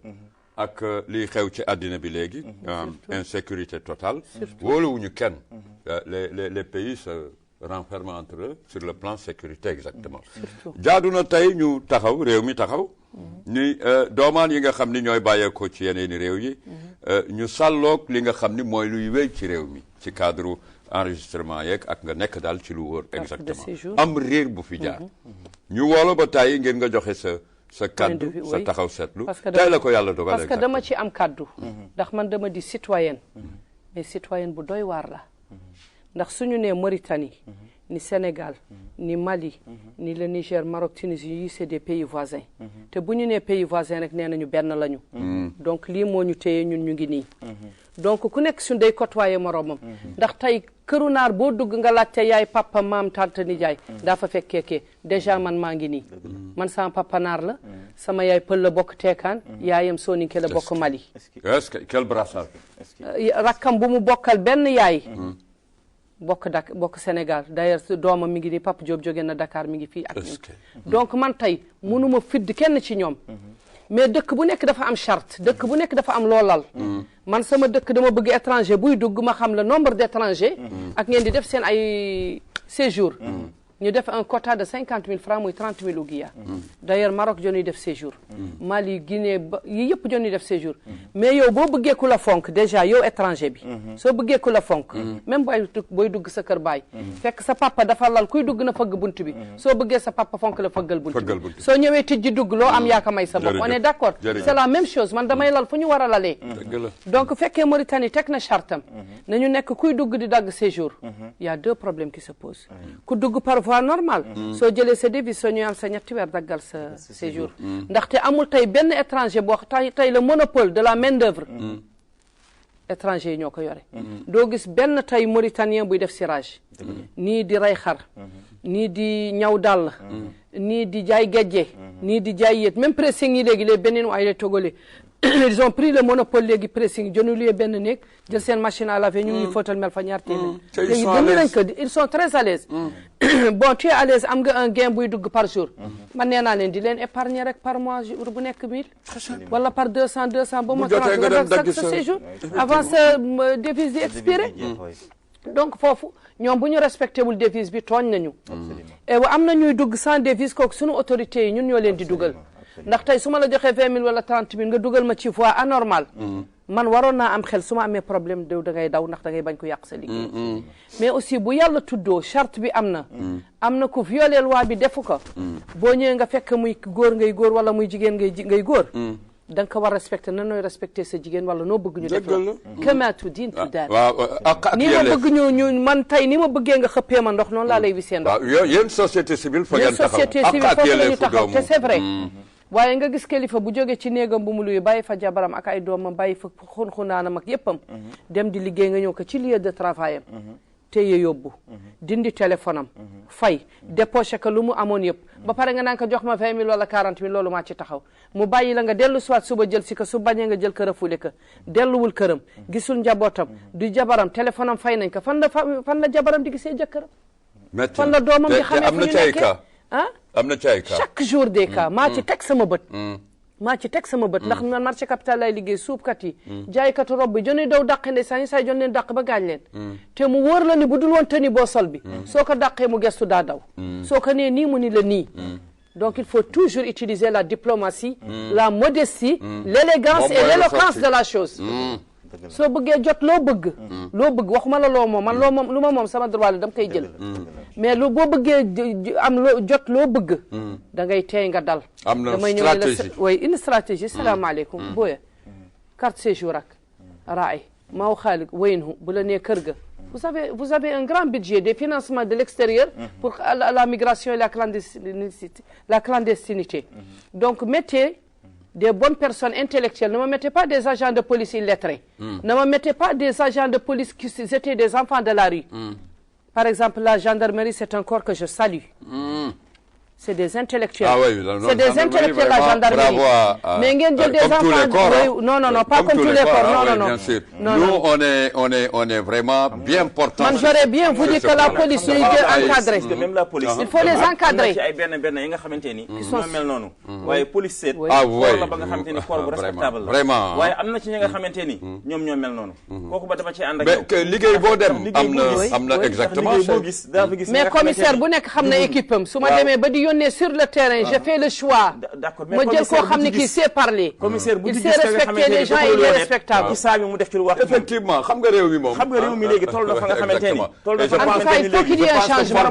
A: ak liy xew ci àddina bi léegi insécurité totale wóoluwuñu kenn les pays se renferment entre eux sur le plan sécurité exactement jaadu na tey ñu taxaw réew mi taxaw ni doomaan yi nga xam ni ñooy bàyyeekoo ci yeneeni réew yi ñu sàlloog li nga xam ni mooy luy wéy ci réew mi ci cadre enregistrement yeeg ak nga nekk daal ci lu wóor exactement am réer bu fi jaar ñu woolo ba tàyyi ngeen nga joxe sa kaddu sa taxaw seetlu tey la ko yàlla dogal
B: parce que dama ci am kaddu ndax man dama di citoyenne mais citoyenne bu doy waar la ndax suñu nee Mauritanie ni Sénégal ni Mali ni le Niger Maroc Tunisie yi c'est des pays voisins te bu ñu nee pays voisins rek nee nañu benn lañu donc lii moo ñu téye ñun ñu ngi nii donc ku nekk suñu day côtoyer moromam ndax tey këru naar boo dugg nga laajte yaay papa maam tante nijaay daa fa fekkee déjà man maa ngi nii man sama papa naar la sama yaay pël la bokk teekaan yaayam soninke la bokk Mali
A: est-ce que quel brassard
B: rakkam bu mu bokkal benn yaay bokk Sénégal d'ailleurs doomam mi ngi nii Papa Diop jóge na Dakar mi ngi fii ak donc man tey mënuma fidd kenn ci ñoom mais dëkk bu nekk dafa am charte dëkk bu nekk dafa am loolal man sama dëkk dama bëgg étranger buy dugg ma xam le nombre d'étrangers ak ngeen di def seen ay séjour ñu def un quota de 50 000 francs muy 30 000 ouguiya d'ailleurs Maroc jonuy def séjour Mali Guinée ba yi yëpp jonuy def séjour mais yow boo bëggee ku la fonk déjà yow étranger bi soo bëggee ku la fonk même booy dugg sa kër baay fekk sa papa dafa lal kuy dugg na fëgg bunt bi soo bëggee sa papa fonk la fëggal bunt bi soo ñëwee tijji dugg loo am yaa ka may sa bopp on est d'accord c'est la même chose man damay lal fu ñu war a lalee donc fekkee Mauritanie teg na chartam nañu nekk kuy dugg di dagg séjour y a deux problèmes qui se posent ku dugg par voie normale soo jëlee sa devise soo ñëwee am sa ñetti weer daggal sa séjour ndaxte amul tey benn étranger boo tey le monopole de la main d'œuvre étranger yi ñoo ko yore doo gis benn tey mauritanien buy def cirage nii di rey xar nii di ñaw dàll nii di jaay gejje nii di jaay yéet même pressing yi léegi les Béninois ay les Togolais ils ont pris le monopole léegi pressing jonu luyee benn néeg jël seen machine à laver ñu ngi fóotal mel fa ñaar téeméer léegi gëmu nañ ko ils sont très à l'aise bon tu es à l'aise am nga un gain buy dugg par jour man nee naa leen di leen épargner rek par mois jour bu nekk 1000 wala par 200 ba ma 30 nga dagg sa séjour avant sa devise di expirer donc foofu ñoom bu ñu respecté wul devise bi tooñ nañu et am na ñuy dugg sans devise kooku suñu autorités yi ñun ñoo leen di dugal ndax tey su ma la joxee 20 000 wala 30 000 nga dugal ma ci voie anormale man waroon naa am xel su ma amee problème da ngay daw ndax da ngay bañ ko yàq sa liggéey mais aussi bu yàlla tuddoo charte bi am na ku violé loi bi defu ko boo ñëwee nga fekk muy góor ngay góor wala muy jigéen ngay góor da nga ko war respecté na nooy respecté sa jigéen wala noo bëgg ñu def la kamaatu diin tu daal ni ma bëgg ñu man tey ni ma bëggee nga xëppee ma ndox noonu laa lay wisee ndox
A: yéen société civile fa ngeen taxaw
B: société civile foofu la ñu taxaw te c'est vrai waaye nga gis kilifa bu jógee ci néegam bu mu luy bàyyi fa jabaram ak ay doomam bàyyi fa xunxunaanam ak yéppam dem di liggéey nga ñëw ko ci lieu de travail am téye yóbbu dindi téléphone am fay dépoché ko lu mu amoon yëpp ba pare nga naan ko jox ma 20 000 wala 40 000 loolu maa ci taxaw mu bàyyi la nga dellu soit suba jël si ko su bañee nga jël kër a fule ko delluwul këram gisul njabootam du jabaram téléphone am fay nañ ko fan la jabaram di gisee jëkkëram fan la doomam di xamee fu ñu nekkee
A: am na ci ay cas
B: chaque jour des cas maa ci teg sama bët maa ci teg sama bët ndax man marché capital lay liggéey suubkat yi jaaykatu rob bi joni daw dàqe nde saa yi jon leen dàq ba gaañ leen te mu wóor la ni bu dul woon tëni boo sol bi soo ko dàqee mu gestu daa daw soo ko nee nii mu ni la nii donc il faut toujours utiliser la diplomatie la modestie l'élégance et l'éloquence de la chose soo bëggee jot loo bëgg waxuma la loo moom man loo moom lu ma moom sama droit la dama koy jël mais lu boo bëggee am loo jot loo bëgg da ngay teey nga dal
A: am na
B: damay
A: stratégie
B: oui une stratégie salaamaaleykum booye carte séjour ak raay maaw xaalig waynhu bu la nee kër ga vous avez un grand budget des financements de l'extérieur pour la migration et la clandestinité donc mettez des bonnes personnes intellectuelles. Ne me mettez pas des agents de police illettrés. Ne me mettez pas des agents de police qui étaient des enfants de la rue. Par exemple, la gendarmerie, c'est un corps que je salue. C'est des intellectuels.
A: Ah oui,
B: c'est des intellectuels, la gendarmerie. Mais il y a des enfants... Non, pas comme tous les corps. Non.
A: Bien sûr. Nous, on est vraiment bien portants.
B: Man, j'aurais bien voulu que la police soit encadrée.
C: Même la police.
B: Il faut les encadrer.
A: Ah oui, vraiment. Mais liggéey boo dem am na exactement.
B: Mais commissaire bu nekk xam na équipe am su ma demee ba di yónnee sur le terrain je fais le choix ma jël koo xam ne kii sait parler il sait respecter les gens et il est respectable
A: effectivement xam nga réew mi moom
C: xam nga réew mi léegi toll na fa nga xamante ni toll na fa
B: en tout cas il faut qu'il y ait un changement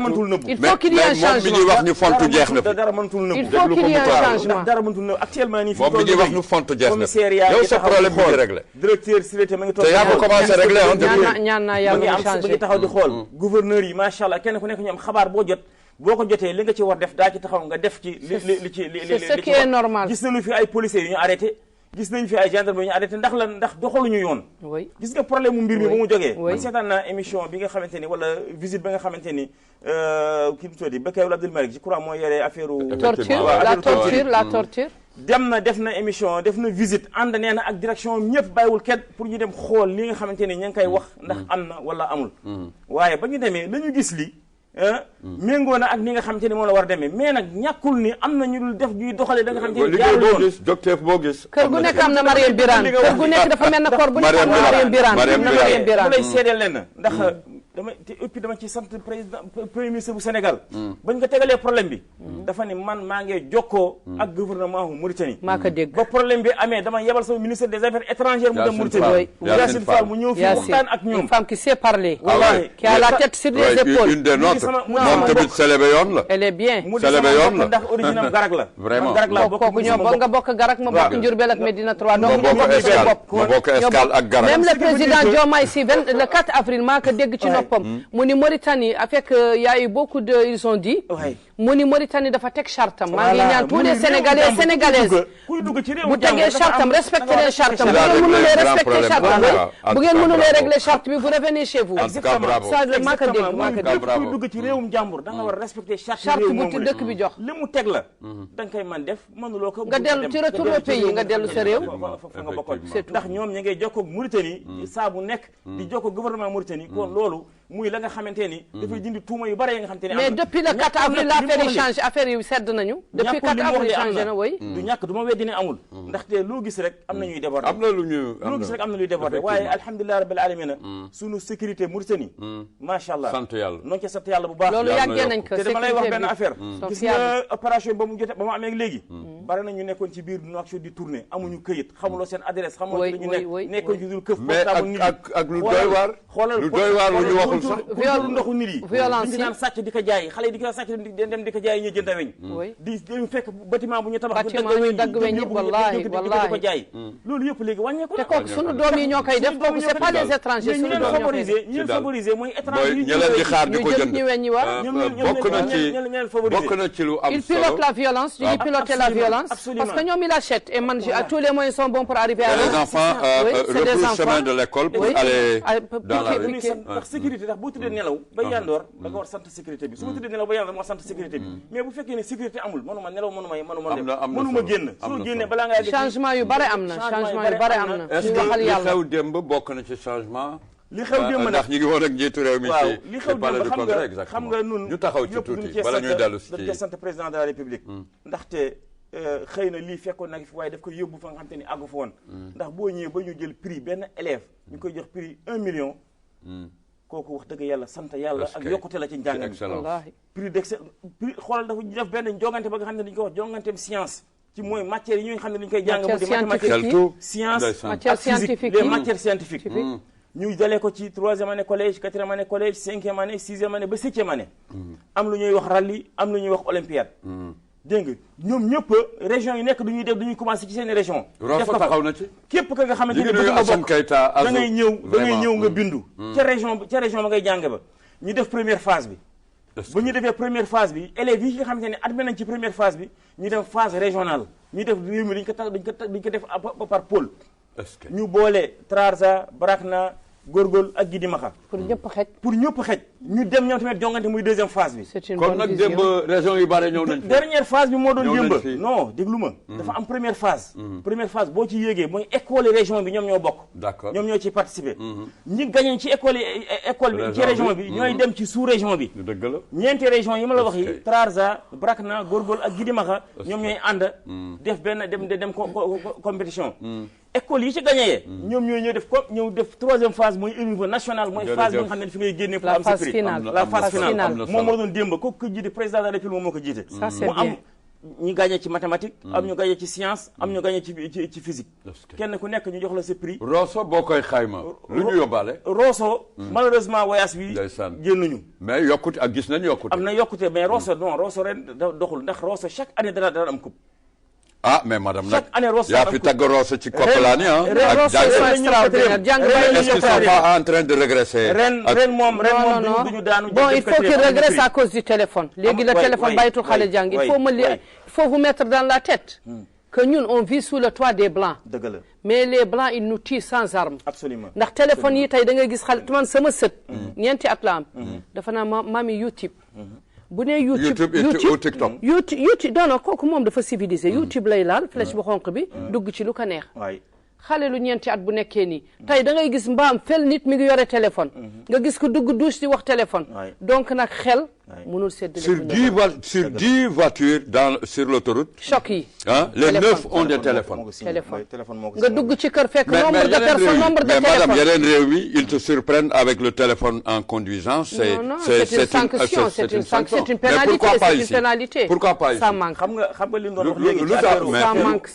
B: il faut qu'il y ait un changement
A: moom mi ñuy wax ñu fontu jeex na
C: dara mënatul nëbb
B: il faut qu'il y ait un changement
C: dara mënatul nëbb actuellement nii fi
A: moom mi ñuy wax ñu fontu jeex na yow sa problème bi ngi réglé
C: directeur sûreté ma ngi toog
A: te yaa ko commencé réglé
B: ñaan naa yàlla mu changé
C: ngi taxaw di xool gouverneur yi macha allah kenn ku nekk ñoom xabaar boo jot boo ko jotee li nga ci war def daa ci taxaw nga def ci li ci
B: c'est ce qui est normal
C: gis nañu fi ay policiers yu ñu arrêté gis nañu fi ay gendarmes yu ñu arrêté ndax doxaluñu yoon gis nga problème mu mbir mi ba mu jógee man seetaan naa émission bi nga xamante ni wala visite ba nga xamante ni kii mu tuddi Bekkaay Abdoul Malick je crois mooy yore affaire
B: la torture
C: dem na def na émission def na visite ànd nee na ak direction ñëpp bàyyiwul kenn pour ñu dem xool li nga xamante ni ñu ngi koy wax ndax am na wala amul waaye ba ñu demee la ñu gis li méngoo na ak ni nga xamante ni moom la war a demee mais nag ñàkkul ni am na ñu dul def ñuy doxalee da nga xamante ni
A: liggéey boo gis docteur boo gis
B: kër gu nekk am na Mariam Birane kër gu nekk dafa mel na koor bu nekk am na Mariam Birane
C: bu lay seedeel leen ndax dama ci sant président premier ministre bu Sénégal bañ ko tegalee problème bi dafa ni man maa ngi jokkoo ak gouvernement bu Mauritanie
B: maa ko dégg
C: ba problème bi amee dama yebal sama ministre des affaires étrangères mu dem Mauritanie Yacine Fall mu ñëw fi waxtaan ak ñoom
B: une femme qui sait parler
C: wallahi
B: qui a la tête sur les épaules
A: une des nôtres moom tamit célébé yoon la
B: elle est bien
A: célébé yoon la
C: ndax origine am Garak la
A: vraiment
C: Garak la bokk
B: kooku ñoo nga bokk Garak ma bokk Ndiourbel ak Médina 3
A: ma bokk Escale ak Garak
B: même le président Diomaye si le 4 avril maa ko dégg ci noppam mu ni Mauritanie avec y a eu beaucoup de ils ont dit mu ni Mauritanie dafa teg chartam maa ngi ñaan tous les Sénégalais sénégalaises bu tegee chartam respecté leen chartam bu ngeen mënulee respecté chartam bu ngeen mënulee régler charte bi vous revenez chez vous ça maa ko dégg maa ko dégg
C: kuy dugg ci réewum jàmbur da nga war a respecté
B: charte bu ci dëkk bi jox
C: li mu teg la da nga koy man def mënuloo ko
B: nga dellu ci retour au pays nga dellu sa réew
C: fa nga bokkoon ndax ñoom ñi ngay jokkoo ak Mauritanie saa bu nekk di jokkoo gouvernement Mauritanie kon loolu muy la nga xamante ni dafay dindi tuuma yu bare yi nga xamante ni
B: mais depuis le 4 avril l'affaire yi change affaire yi sedd nañu depuis 4 avril changé na way
C: du ñàkk du ma weddi ne amul ndaxte loo gis rek am na ñuy déborder
A: am na lu ñu
C: loo gis rek am na luy déborder waaye alhamdulilah rabbil alamin sunu sécurité Mauritanie macha allah
A: sant yàlla
C: noo ci sant yàlla bu baax
B: loolu yàggee nañ ko
C: te dama lay wax benn affaire gis nga opération ba mu jote ba mu amee léegi bari na ñu nekkoon ci biir Nouakchott di tourner amuñu këyit xamuloo seen adresse xamuloo fi ñu nekk nekkoon ci dul këf portable nit
A: ak lu doy waar lu doy waar lu ñu waxul sax
C: ndoxu nit yi
B: violence
C: yi naan sàcc di ko jaay xale yi di ko sàcc dem di ko jaay ñu jënd weñ di fekk bâtiment bu ñu tabax
B: ñu dagg weñ yëpp wallahi
C: di ko jaay loolu yëpp léegi wàññeeku
B: te kooku sunu doom yi ñoo koy def kooku c'est pas les étrangers
C: ñu leen favoriser ñu leen favoriser mooy étranger yi
A: ñu leen di xaar di ko jënd
B: ñu weñ ñi war
A: bokk na ci lu am solo
B: il pilote la violence du piloter la violence parce que ñoom il achète et man tous les moyens sont bons pour arriver à
A: les enfants repoussent chemin de l'école pour aller dans la rue
C: ndax sécurité ndax boo tuddee nelaw ba yandoor da nga war sant sécurité bi su ma tuddee nelaw ba yandoor ma war sant sécurité bi mais bu fekkee ne sécurité amul mënuma nelaw mënuma génn soo génnee balaa nga
B: changement yu bare am na changement yu bare am na
A: est-ce que li xew démb bokk na ci changement
C: li xew démb
A: ndax ñu ngi woon ak njiitu réew mi
C: waaw li xew
A: démb
C: xam nga nun
A: ñu taxaw ci tuuti bala ñuy dellu ci
C: dañ koy sant président de la république ndaxte xëy na lii fekkoon nag fi waaye daf koy yóbbu fa nga xam te ni àggu fa woon ndax boo ñëwee ba ñu jël prix benn élève ñu koy jox prix 1 million kooku wax dëgg yàlla sant yàlla ak yokkute la ci njàng mi prix prix xoolal dafa def benn jongante ba nga xam ne dañu ko wax jonganteem science ci mooy matières yi ñu xam ne dañu koy jàng mu di mathématique science ak physique les matières scientifiques ñu dalee ko ci 3e année collège 4e année collège 5e année 6e année ba 7e année am lu ñuy wax rallye am lu ñuy wax olympiade dégg nga ñoom ñëpp région yi nekk duñuy def dañuy commencé ci seen région
A: Rosso taxaw na ci
C: képp ka nga xamante ni bëgg nga bokk da ngay ñëw nga bindu ca région ba ngay jàng ba ñu def première phase bi ba ñu defee première phase bi élèves yi nga xamante ne admis nañ ci première phase bi ñu dem phase régionale ñu def réew mi dañ ko def par pôle ñu boole Trarza Brakna Gorgol ak Gidimaxa
B: pour ñëpp xej
C: ñu dem ñoom tamit jongante muy deuxième phase bi
A: kon nag démb région yu bare ñëw nañ
C: dernière phase bi moo doon démb non déglu ma dafa am première phase boo ci yéegee mooy école région bi ñoom ñoo bokk
A: d'accord
C: ñoom ñoo ci participer ñi gagné ci école bi ci région bi ñooy dem ci sous région bi
A: dëgg la
C: ñeenti région yi ma la wax yi Trarza Brakna Gorgol ak Gidimaxa ñoom ñooy ànd def benn dem compétition école yi ci gagné ñoom ñooy ñëw def troisième phase mooy niveau national mooy phase bi nga xam ne fi ngay génne pour am sa prix la phase finale moom moo doon démb ko jiite président de la République moom moo ko jiite mu am ñu gagné ci mathématique am ñu gagné ci science am ñu gagné ci physique kenn ku nekk ñu jox la sa prix
A: Rosso boo koy xayma lu ñu yóbbaale
C: Rosso malheureusement voyage bi génnuñu
A: mais yokkute ak gis nañ yokkute
C: am na yokkute mais Rosso ren doxul ndax Rosso chaque année dana am coupe
A: ah mais madame nag
C: chaque année Rosso
A: yaa fi tagg Rosso ci Koppalaani ak est-ce qu'ils sont pas en train de régresser
C: ren moom duñu daanu
B: bon il faut qu'il régresse à cause du téléphone léegi le téléphone bàyyitul xale jàng il faut vous mettre dans la tête que ñun on vit sous le toit des blancs
C: dëgg la
B: mais les blancs ils nous tuent sans armes
C: absolument
B: ndax téléphone yi tey da ngay gis xale man sama sët ñeenti at la am dafa naa mami YouTube bu nee YouTube non kooku moom dafa civilisé YouTube lay laal flèche bu xonq bi dugg ci lu ko neex xale lu ñeenti at bu nekkee nii tey da ngay gis mbaam fel nit mi ngi yore téléphone nga gis ko dugg douche di wax téléphone donc nag xel mënul séddale
A: sur 10 voitures sur l'autoroute
B: choc yi
A: les 9 ont des téléphones
B: nga dugg ci kër fekk nombre de personnes nombre de téléphones
A: mais madame yeneen réew mi ils te surprennent avec le téléphone en conduisant c'est
B: une sanction c'est une pénalité
A: pourquoi pas ici
B: ça manque
C: xam nga li ñu doon wax léegi
B: ça manque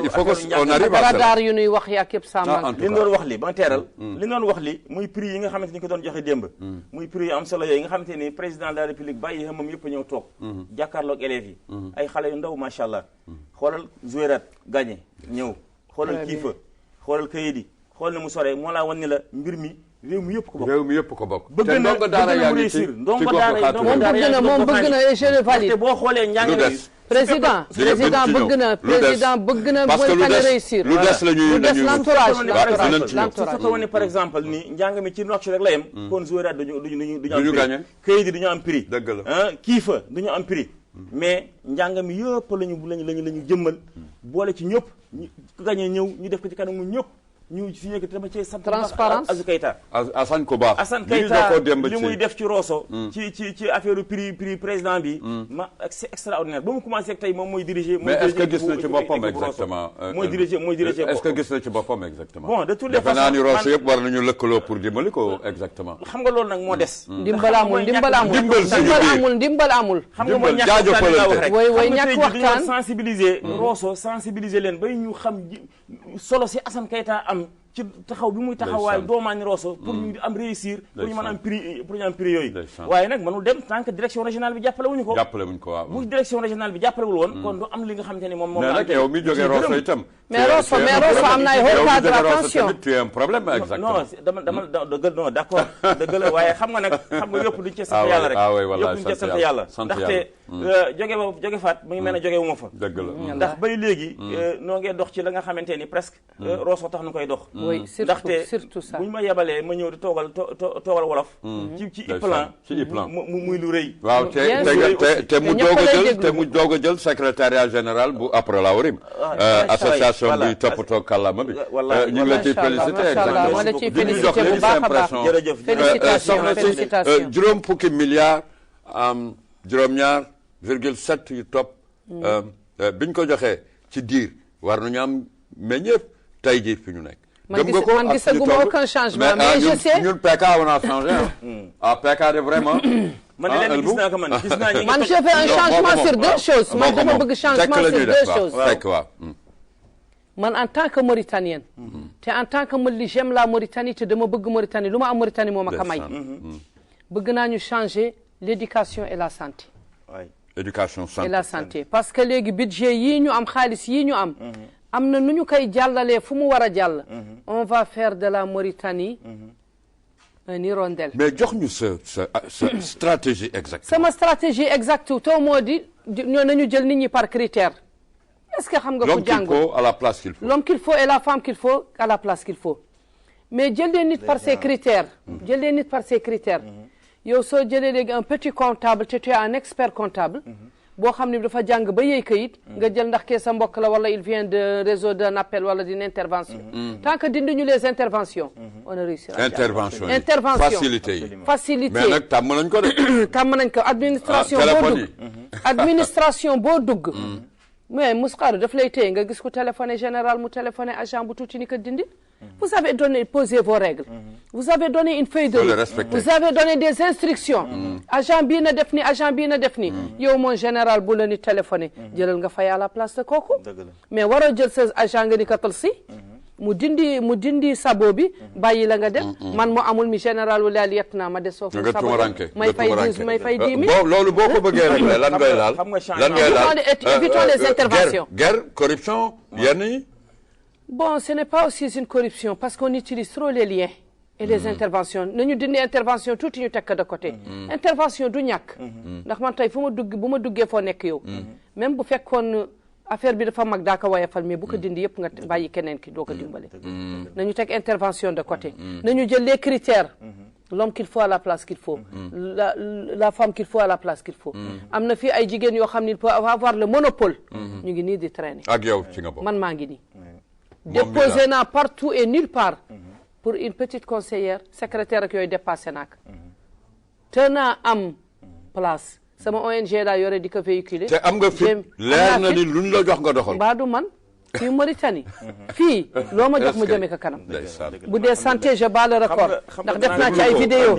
A: il faut qu'on arrive à
B: radar yu ñuy wax yak yëpp ça manque
C: li ñu doon wax li ba teeral li ñu doon wax li muy prix yi nga xamante ni ko doon joxe démb muy prix yu am solo yooyu nga xamante ni président de la République bàyyi xamam yëpp ñëw toog jàkkaarloog élèves yi ay xale yu ndaw macha allah xoolal Zouérat gagné ñëw xoolal Kiifa xoolal Kayidi xool na mu sore moo laa wan ni la mbir mi réew mi yëpp ko bokk
A: bëgg na mu réussir
C: ndongo daara
B: moom bëgg na et je le valide
C: boo xoolee njàng mi
B: président bëgg na
A: parce que
B: mooy réussir
A: lu des
B: l'entourage
C: su ko wane par exemple ni njàng mi ci nocc rek la yem kon Zouérat duñu am prix Kayidi duñu am prix
A: dëgg la
C: Kiifa duñu am prix mais njàng mi yëpp lañu jëmmal boole ci ñëpp ku gagné ñëw ñu def ko ci kanamu ñëpp ñu fi nekk dama cee sant
B: transparence
C: Azou Keita
A: Assane Koba
C: li muy def ci Rosso ci affaire prix président bi c'est extraordinaire ba mu commencé ak tey moom mooy diriger
A: mais est-ce que gis na ci boppam exactement
C: mooy diriger
A: est-ce que gis na ci boppam exactement
C: bon de toutes les façons
A: defe naa ni Rosso yëpp war nañu lëkkaloo pour dimbali ko exactement
C: xam nga loolu nag moo des
B: ndimbal amul
C: xam nga mooy ñàkk
B: way ñàkk waxtaan
C: sensibiliser leen bay ñu xam solo si Assane Keita am ci taxaw bi muy taxawaay doomaani Rosso pour ñu am réussir pour ñu mën am prix yooyu waaye nag mënul dem tant que direction régionale bi jàppale wuñu ko
A: waaw
C: bu direction régionale bi jàppalewul woon kon du am li nga xamante ni moom
A: mais nag yow mi jógee Rosso itam
B: mais Rosso am na ay haut cadre attention
A: tu as un problème exactement
C: non d'accord dëgg la waaye xam nga yëpp duñ ci sant yàlla rek yëpp duñ ci sant yàlla ndaxte jóge faat mu ngi mel ne jóge wu ma fa
A: dëgg la
C: ndax bay léegi noo ngee dox ci la nga xamante ni presque Rosso tax nu koy dox
B: surtout ça
C: bu ñu ma yebalee ma ñëw di toogal wolof ci IPLAN muy lu rëy
A: waaw te mu doog a jël secrétariat général bu après la warim association bi toppatoo kàllaama bi ñu ngi la ciy félicité exactement di ñu jox léegi sa impression soxna si juróom fukki milliards juróom-ñaar 0,7 yu topp biñ ko joxee ci diir war nañu am meññeef tey jii fi ñu nekk.
B: man gisaguma aucun changement mais je sais
A: ñun PK on a changé PK de vraiment.
C: man leen gis naa ko man gis naa
B: man je fais un changement sur deux choses man dama bëgg changement sur deux choses. man en tant que Mauritanienne. te en tant que j'aime la Mauritanie te dama bëgg Mauritanie lu ma am Mauritanie moo ma ko may. bëgg naa ñu changer l'éducation et la santé.
A: éducation santé
B: et la santé parce que léegi budget yii ñu am xaalis yii ñu am. am na nu ñu koy jàllalee fu mu war a jàll. on va faire de la Mauritanie un hirondelle.
A: mais jox ñu sa stratégie exacte.
B: sama stratégie exacte taw moo di ñoo nañu jël nit ñi par critère. est-ce que xam nga ku jàng
A: l'homme qu'il faut à la place qu'il faut.
B: l'homme qu'il faut et la femme qu'il faut à la place qu'il faut. mais jël leen nit par ses critères. jël leen nit par ses critères. yow soo jëlee léegi un petit comptable te tu es un expert comptable. boo xam ne dafa jàng ba yey kayit nga jël ndax kee sa mbokk la wala il vient d'un réseau d'un appel wala d'une intervention. tant que dinduñu les interventions. on ne réussira jamais.
A: intervention facilité yi.
B: facilité
A: mais nag tàmm nañ ko de.
B: tàmm nañ ko administration boo dugg. administration boo dugg. mais Mouskaaru daf lay téye nga gis ku téléphoné général mu téléphoné agent bu tuuti ni ko dindi. vous avez donné posé vos règles. vous avez donné une feuille de route. vous avez donné des instructions. agent bii na def ni agent bii na def ni. yow moom général bu la ni téléphoné. jëlal nga fay à la place de kooku. mais waroo jël sa agent nga ni katal si. mu dindi sabo bi. bàyyi la nga dem. man moo amul mi général wala liet naa ma des foofu. sabo may fay 10 000.
A: loolu boo ko bëggee rek lan ngay laal. lan ngay laal
B: évitons les interventions.
A: guerre corruption yenn yi.
B: bon ce n'est pas aussi une corruption parce qu'on utilise trop les liens et les interventions nañu dindi intervention tuuti ñu tekk de côté. intervention du ñàkk. ndax man tey fu ma dugg bu ma duggee foo nekk yow. même bu fekkoon affaire bi dafa mag daa ko wayafal mais bu ko dindi yëpp nga bàyyi keneen ki doo ko dimbale. nañu teg intervention de côté. nañu jël les critères. l'homme qu'il faut à la place qu'il faut. la femme qu'il faut à la place qu'il faut. am na fii ay jigéen yoo xam ne il peut avoir le monopole. ñu ngi nii di traîner.
A: ak yow ci nga bokk
B: man maa ngi nii. déposé naa partout et nulle part. pour une petite conseillère secrétaire ak yooyu dépassé naa ko. te naa am place sama ONG daa yore di ko véhiculer.
A: te am nga fi leer na ni luñ la jox nga doxal.
B: mbaa du man fii Mauritanie fii loo ma jox ma jëmee ko kanam. bu dee santé je bats le record ndax def naa ci ay vidéo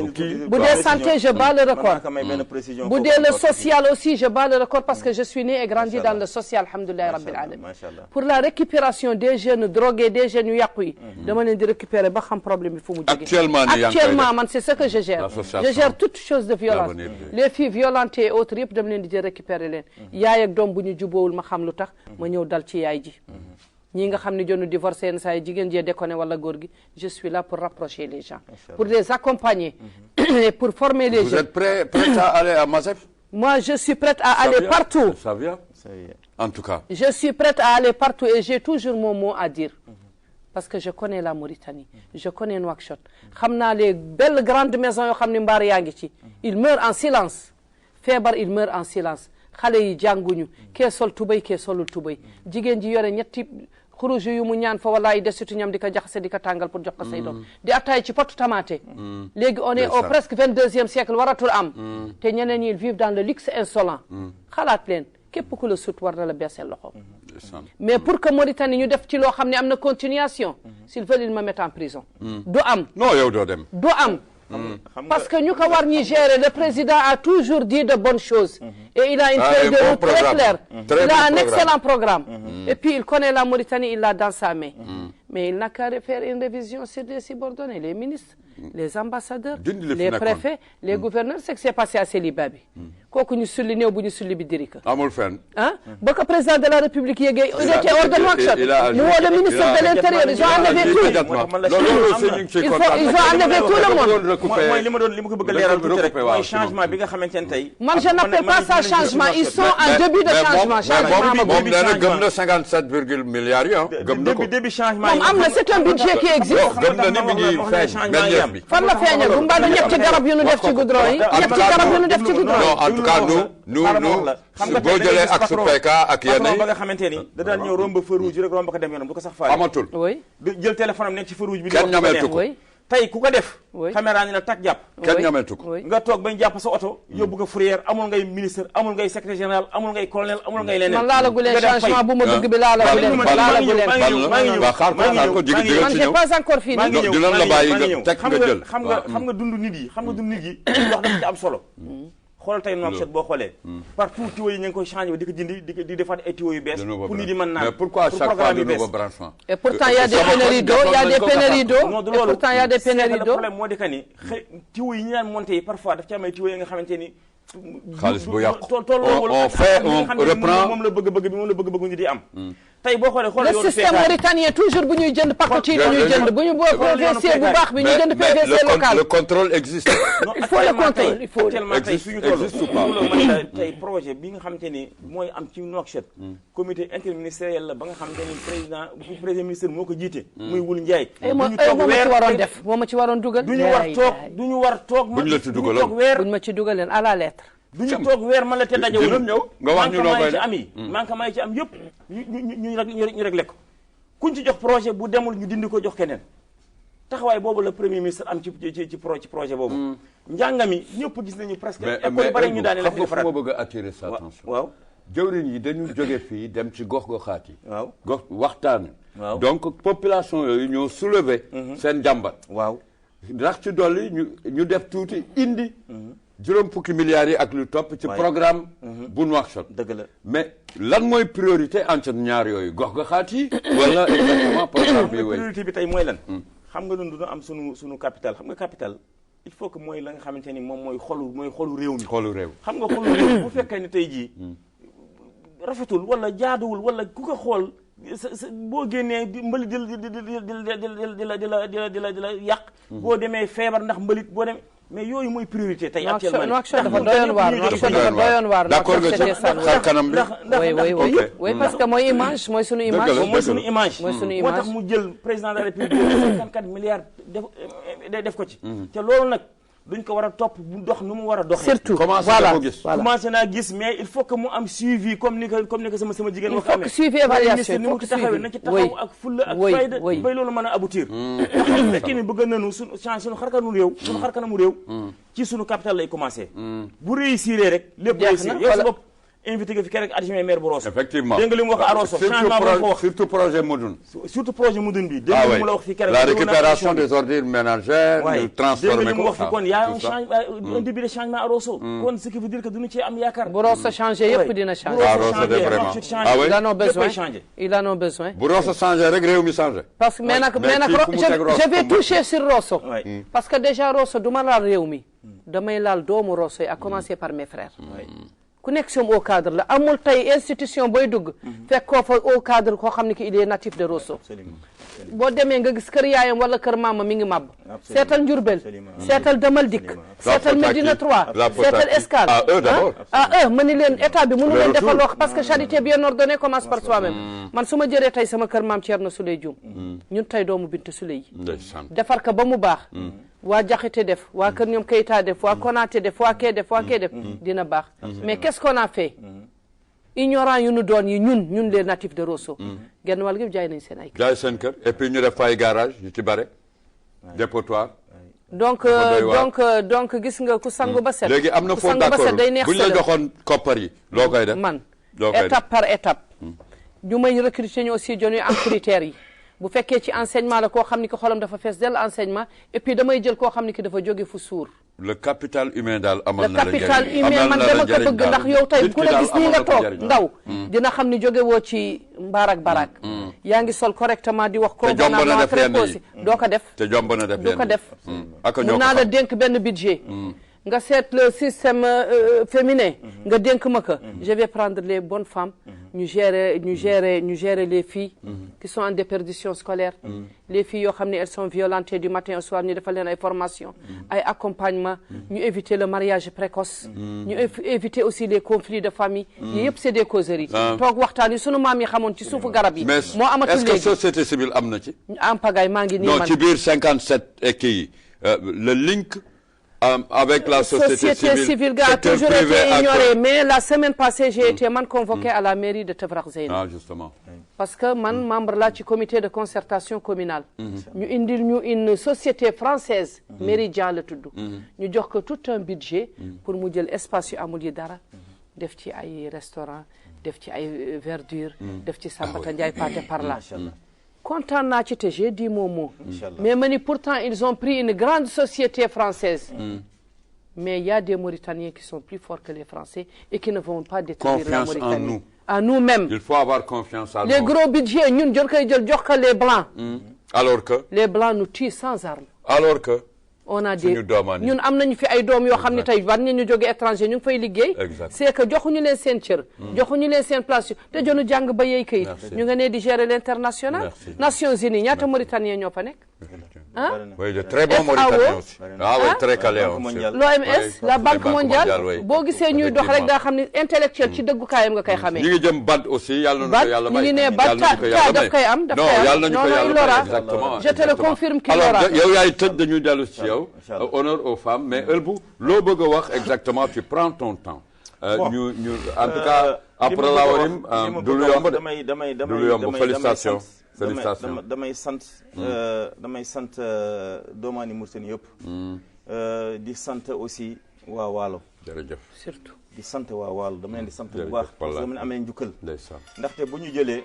B: bu dee santé je bats le record bu dee le social aussi je bats le record parce que je suis né et grandi dans le social alhamdulillahi rabbil alamin. pour la récupération des jeunes drogués des jeunes yu yàqu yi dama leen di récupérer ba xam problème bi fu mu jógee. actuellement man c'est ce que je gère. je gère toute chose de violence les filles violentées et autres yëpp dama leen di jël récupérer leen yaay ak doom bu ñu jubóowul ma xam lu tax ma ñëw dal ci yaay ji. ñi nga xam ne jonu divorcé yenn saa yi jigéen jee déconné wala góor gi je suis là pour rapprocher les gens pour les accompagner et pour former les jeunes.
A: Vous êtes prête à aller à Mazef?
B: Moi je suis prête à aller partout.
A: Ça vient en tout cas.
B: Je suis prête à aller partout et j'ai toujours mon mot à dire parce que je connais la Mauritanie je connais Nouakchott xam naa les belles grandes maisons yoo xam ne mbaar yaa ngi ci ils meurent en silence feebar ils meurent en silence xale yi jànguñu kee sol tubay kee solul tubay jigéen ji yore ñetti xuruj yu mu ñaan fa walaay desitu ñam di ko jaxase di ko tàngal pour jox ko say doom di attaay ci potu tamaate léegi on est au presque 22e siècle waratul am te ñeneen ñi vivent dans le luxe insolent xalaat leen képp ku la sut war na la beesee loxo mais pour que Mauritanie ñu def ci loo xam ne am na continuation s'ils veulent ils me mettent en prison du am
A: non yow doo dem
B: du am parce que ñu ko war ñi gérer le président a toujours dit de bonnes choses et il a une feuille de route très claire il a un excellent programme et puis il connaît la Mauritanie il l'a dans sa main mais il n'a qu'à faire une révision sur les subordonnés les ministres les ambassadeurs les préfets les gouverneurs c'est que c'est passé à Céliba bi kooku ñu sulli néew bu ñu sulli bi diri ko
A: amul fenn
B: ah ba ko président de la République yéegee il était hors de Nouakchott mu woo le ministre de l'Intérieur ils ont enlevé tout ils ont enlevé tout le monde
C: mooy li ma ko bëgg a leeral tuuti rek mooy changement bi nga xamante ne tey
B: man je n'appelle pas ça changement ils sont en début de changement
A: moom nee na gëm na 57 milliards yi gëm na ko
C: début changement
B: moom am na c'est un budget qui existe
A: gëm na ni mi ngi feeñ meññeef bi
B: fan la feeñal bu mbaa ñëpp ci garab yu ñu def ci goudron yi ñëpp ci garab yu ñu def ci goudron yi
A: en tout cas nous boo jëlee ak su PK ak yenn
C: ba nga xamante ni da daan ñëw romb feu rouge rek romb ko dem yoonam du ko sax faale
A: amatul
B: oui
C: jël téléphone am nekk ci feu rouge bi
A: kenn ñameetu ko
C: tey ku ko def caméra ni la tak jàpp
A: kenn ñameetu ko
C: nga toog bañ jàpp sa oto yóbbu ko fourrière amul ngay ministre amul ngay secrétaire général amul ngay colonel amul ngay leneen
B: man laalaguleen changement bu ma dëgg bi laalaguleen man j'ai pas encore fini
A: dinañ la bàyyi nga teg nga jël
C: xam nga dund nit yi wax dafa ci am solo xoolal tey Nouakchott boo xoolee partout tuyaux yi ñu ngi koy changé di ko jëndi di defaat ay tuyaux yu bees pour nit yi mën naan
A: mais pourquoi chaque fois de nouveau branchement
B: et pourtant il y a des pénuries d'eau il y a des pénuries d'eau et pourtant il y a des pénuries d'eau
C: le problème moo di que ni tuyaux yi ñu daan monté yi parfois daf ci am ay tuyaux yi nga xamante ni
A: xaalis bu yàqu
C: on fait on reprend moom la bëgg ñu di am tey boo xoolee
B: le système mauritanien toujours bu ñuy jënd pacotille ñuy jënd bu ñu PVC bu baax bi ñu jënd PVC local
A: le contrôle existe
B: il faut le contrôle il faut
C: actuellement tey suñu toll tey projet bi nga xamante ni mooy am ci Nouakchott comité interministériel la ba nga xamante ni président ministre moo ko jiite muy Wul Ndiaye
B: moo ci waroon def moo ma ci waroon dugal
C: duñu war toog
A: buñ la ci dugaloon
B: buñ ma ci dugaleen à la lettre
C: duñu toog weer man la te dajewul
A: ñëw nga wax ñu loo koy
C: ci am yi manquement yi ci am yëpp ñu réglé ko kuñ ci jox projet bu demul ñu dindi ko jox keneen taxawaay boobu la premier ministre am ci projet boobu njàngami ñëpp gis nañu presque école yu bari ñu daane la fi defaraat
A: ma bëgg a attirer sa attention
C: waaw
A: jëwriñ yi dañu jóge fii dem ci gox-goxaat yi
C: waaw
A: gox waxtaan
C: waaw
A: donc population yooyu ñoo soulever seen jàmbat
C: waaw
A: ndax ci dolli ñu def tuuti indi juróom fukki milliards yi ak lu topp ci programme bu Nouakchott
C: dëgg la
A: mais lan mooy priorité entre ñaar yooyu gox-goxaat yi wala exactement programme bi
C: priorité bi tey mooy lan xam nga ñun dina am sunu capital xam nga capital il faut que mooy la nga xamante ni moom mooy xolu réew mi
A: xolu réew
C: xam nga xolu réew bu fekkee ni tey jii rafetul wala jaaduwul wala ku ko xool boo génnee mbalit di la yàq boo demee feebar ndax mbalit boo demee mais yooyu mooy priorité tey actuellement
B: Nouakchott dafa doyoon waar
A: d'accord nga ci xar kanam bi
B: oui parce que mooy image mooy sunu image
C: moo tax mu jël président de la République 54 milliards def ko ci te loolu nag duñ ko war a topp bu dox nu mu war a doxee
B: surtout
C: commencé naa gis mais il faut que mu am suivi comme ni ko sama jigéen wax amee
B: suivi évaluation
C: ni mu ci taxawee na ci taxaw ak fulla ak fayda bay loolu mën a aboutir xam fekkee ni bëgg nañu suñu xarkanamu réew suñu xarkanamu réew ci suñu capital lay commencé bu réussir rek lépp réussir yow sa bopp invité nga fi keroog adjoint maire bu Rosso
A: effectivement
C: dégg nga li mu wax à Rosso changement bu ko wax
A: surtout projet Moudoune
C: bi dégg nga li mu la wax fi keroog
A: la récupération des ordures ménagères ñu transformer
C: dégg nga li mu wax fi kon y a un début de changement à Rosso kon ce qui veut dire que duñu ci am yaakaar
B: bu Rosso changé yëpp dina changé il en a besoin
A: bu Rosso changé rek réew mi changé
B: parce que mais nag je vais toucher sur Rosso parce que déjà Rosso du ma laal réew mi damay laal doomu Rosso yi à commencer par mes frères ku nekk som au cadre la amul tey institution booy dugg fekk koo fa au cadre koo xam ne ki il est natif de Rosso boo demee nga gis kër yaayam wala kër maama mi ngi màbb seetal Njurbel seetal Damal Dikk seetal Médina 3 seetal Escale ma ni leen état bi mënu leen defal wax parce que charité bien ordonnée commence par soi-même man su ma jëree tey sama kër maam Thierno Souley Dioum ñun tey doomu Binta Souley yi defar ko ba mu baax waa Jaxite def waa kër ñoom Keita def waa Konaté def waa kee def dina baax mais qu'est-ce qu'on a fait ignorant yu nu doon yi ñun les natifs de Rosso genn wàll gi jaay nañ seen ay
A: jaay seen kër et puis ñu def fay garage yu ci bare dépotoir
B: donc gis nga ku sangu ba set
A: léegi am na foofu d'accord bu ñu la joxoon koppar yi loo koy def
B: man étape par étape ñu may recruter ñu aussi jonuy am critères yi bu fekkee ci enseignement la koo xam ni ki xolam dafa fees dell enseignement et puis damay jël koo xam ni ki dafa jóge fu suur
A: le capital humain daal amal na la
B: le capital humain man dama ko bëgg ndax yow tey ku la gis nii nga toog ndaw dina xam ni jóge woo ci mbaarak barak yaa ngi sol correctement di wax convenablement précoce doo ko def
A: te jomb na def
B: doo ko def mun naa la dénk benn budget nga seet le système féminin nga dénk ma ko je vais prendre les bonnes femmes ñu gérer les filles qui sont en déperdition scolaire les filles yoo xam ne elles sont violentées du matin au soir ñu defal leen ay formation ay accompagnement ñu éviter le mariage précoce ñu éviter aussi les conflits de famille yi yëpp c'est des causeries toog waxtaan yi sunu maam yi xamoon ci suufu garab yi moo amatul léegi
A: est-ce que société civile am na ci
B: en pagaille maa ngi nii
A: non ci biir 57 kii le link avec la société civile
B: a toujours été ignorée. Mais la semaine passée, j'ai été convoquée à la mairie de Tefrakh-Zeyna.
A: Ah, justement.
B: Parce que membre là du comité de concertation communale. Nous avons une société française, mairie Dial Toudou. Nous avons tout un budget pour nous dire l'espace à Moulidara, des petits restaurants, des petits verdures, des petits sabata ndiaye pâté par là. Content na ci te j'ai dit mon mot. Mais pourtant ils ont pris une grande société française. Mais il y a des Mauritaniens qui sont plus forts que les Français et qui ne vont pas détruire la Mauritanie.
A: Confiance en nous.
B: À nous-mêmes.
A: Il faut avoir confiance en nous.
B: Les gros budgets, nous avons les Blancs.
A: Alors que
B: les Blancs nous tuent sans armes.
A: Alors que
B: on a des ñun am nañu fi ay doom yoo xam ne tey war nañu jóge étranger ñu ngi fay liggéey. C'est que joxuñu leen seen cër. joxuñu leen seen place te jonu jàng ba yey kayit. ñu nga ne di gérer l'international. Nations Unies ñaata Mauritaniens ñoo fa nekk.
A: Hein? Oui, de très bons Mauritaniens aussi. Ah oui, très calés aussi.
B: L'OMS, la Banque mondiale, boo gisee ñuy dox rek daa xam ne intellectuel ci dëggukaayam nga koy xamee.
A: ñu ngi jëm BAD aussi yàlla na ko yàlla may.
B: ñu ngi ne BAD daf koy am.
A: non yàlla nañu ko yàlla may exactement.
B: Je te le confirme qu'il l'aura.
A: Alors yow yaay tëj dañuy dellu ci yow. Honneur aux femmes mais Ëlbu loo bëgg a wax exactement tu prends ton temps. ñu en tout cas après la warim du lu yomb de. du lu yomb félicitations. félicitations
C: damay sant doomaani Mauritanie yëpp. di sant aussi waa Waalo.
A: jërëjëf
B: surtout.
C: di sant waa Waalo dama leen di sant bu baax. parce que dama leen amee njukkal. ndaxte bu ñu jëlee.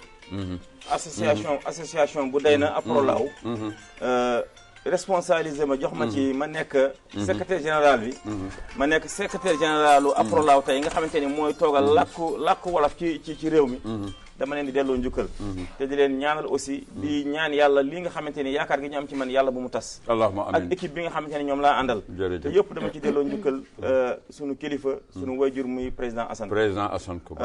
C: association bu day na Aprolaw. responsabilisé ma jox ma ci ma nekk secrétaire général bi. ma nekk secrétaire généralu Aprolaw tey nga xamante ni mooy toogal làkku wolof ci réew mi. dama leen di delloo njukkal. te di leen ñaanal aussi di ñaan yàlla li nga xamante ni yaakaar gi ñu am ci man yàlla bu mu tas.
A: allahumma amiin
C: ak équipe bi nga xamante ni ñoom laa àndal. te yëpp dama ci delloo njukkal sunu kilifa sunu wayjur muy président Assane.
A: président Assane ku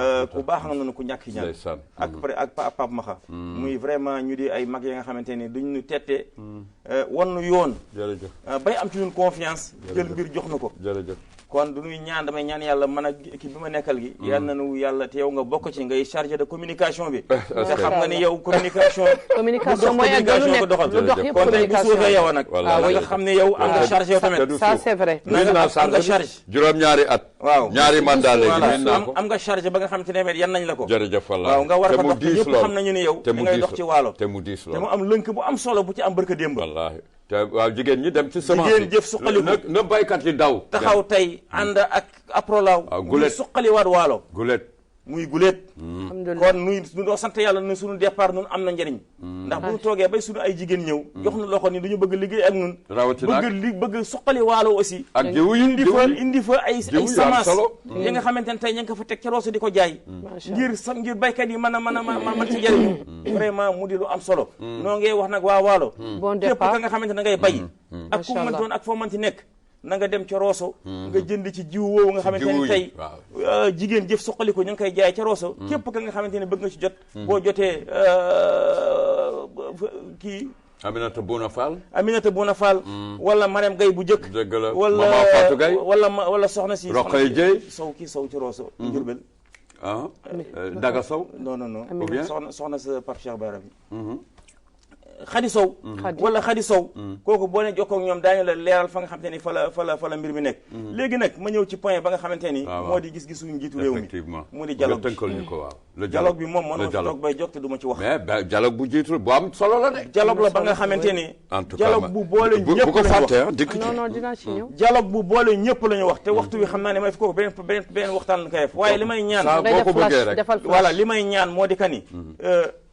C: baax nga noonu ku ñàkk ñaan. ak Pape Maxa. muy vraiment ñu di ay mag yi nga xamante ni duñ ñu tette. wan nu yoon.
A: jërëjëf
C: bay am ci ñun confiance. jël mbir jox nu ko.
A: jërëjëf
C: kon du ñuy ñaan damay ñaan yàlla man ak équipe bi ma nekkal gi. yal na nu yàlla te yow nga bokk ci ngay chargé de communication bi. te xam nga ni yow communication.
B: communication mooy ak lu
C: doxal
B: lu dox yëpp
C: kon tey bu suufee yow nag. nga xam ne yow am nga chargé yow tamit.
B: ça c'est vrai.
C: am nga chargé.
A: juróom-ñaari at.
C: waaw
A: ñaari mandat léegi.
C: am nga chargé ba nga xam te ne yan nañ la ko.
A: jërëjëf wallaahi
C: waaw nga war ko dox
A: ñëpp
C: xam nañu ni yow.
A: te mu
C: ngay dox ci waalo.
A: te mu diis lool
C: te mu am lënk bu am solo bu ci am barka démb.
A: wallaahi te waaw jigéen ñi dem ci semence
C: jigéen jëf suqaliku
A: na baykat yi daw.
C: taxaw tey ànd ak Aprolaw.
A: gulet
C: suqaliwaat waalo.
A: gulet.
C: muy gulet. kon nuy nu doo sant yàlla ne sunu départ nun am na njëriñ. ndax bu ñu toogee bay sunu ay jigéen ñëw. jox nu loxo ni dañu bëgg liggéey ak nun.
A: rawatina
C: bëgg suqali waalo aussi.
A: ak jiwu
C: indi fa ay semence yi nga xamante ne tey ña nga fa teg ca Rosso di ko jaay. ngir baykat yi mën ci jëriñu. vraiment mu di lu am solo. noo ngay wax nag waa waalo.
B: bon départ
C: képp ka nga xamante ne ngay bay. ak ku mën doon ak foo mën ci nekk. na nga dem ca Rosso nga jënd ci jiw woowu nga xamante ne tey jigéen jëf suqali ko ñu ngi koy jaay ca Rosso képp ka nga xamante ne bëgg nga ci jot boo jotee kii
A: Aminata Bouna
C: Fall wala Marème Gaye bu njëkk
A: dëgg la
C: wala
A: Fatou Gaye
C: wala soxna si
A: Rokhaya Dieye
C: sow ci Rosso Diourbel
A: Daga Sow
C: non
A: ou bien
C: soxna sa Pape Cheikh Bara bi Khady Sow wala Khady Sow kooku boo ne jokkoo ak ñoom daañu la leeral fa nga xamante ni fa la mbir mi nekk léegi nag ma ñëw ci point ba nga xamante ni moo di gis-gisu njiitu réew mi mu di dialogue bi
A: tënkal ñu ko waaw le
C: dialogue bi moom mënoo toog bay jog te du ma ci wax
A: mais dialogue bu jiitu bu am solo la de
C: dialogue la ba nga xamante ni dialogue bu boole ñëpp
A: bu ko fàtte dikk ci
B: non dinaa ci ñëw
C: dialogue bu boole ñëpp la ñu wax te waxtu wi xam naa ne may fi kooku beneen waxtaan la koy def waaye li may ñaan
A: boo ko bëggee rek
C: voilà li may ñaan moo di kani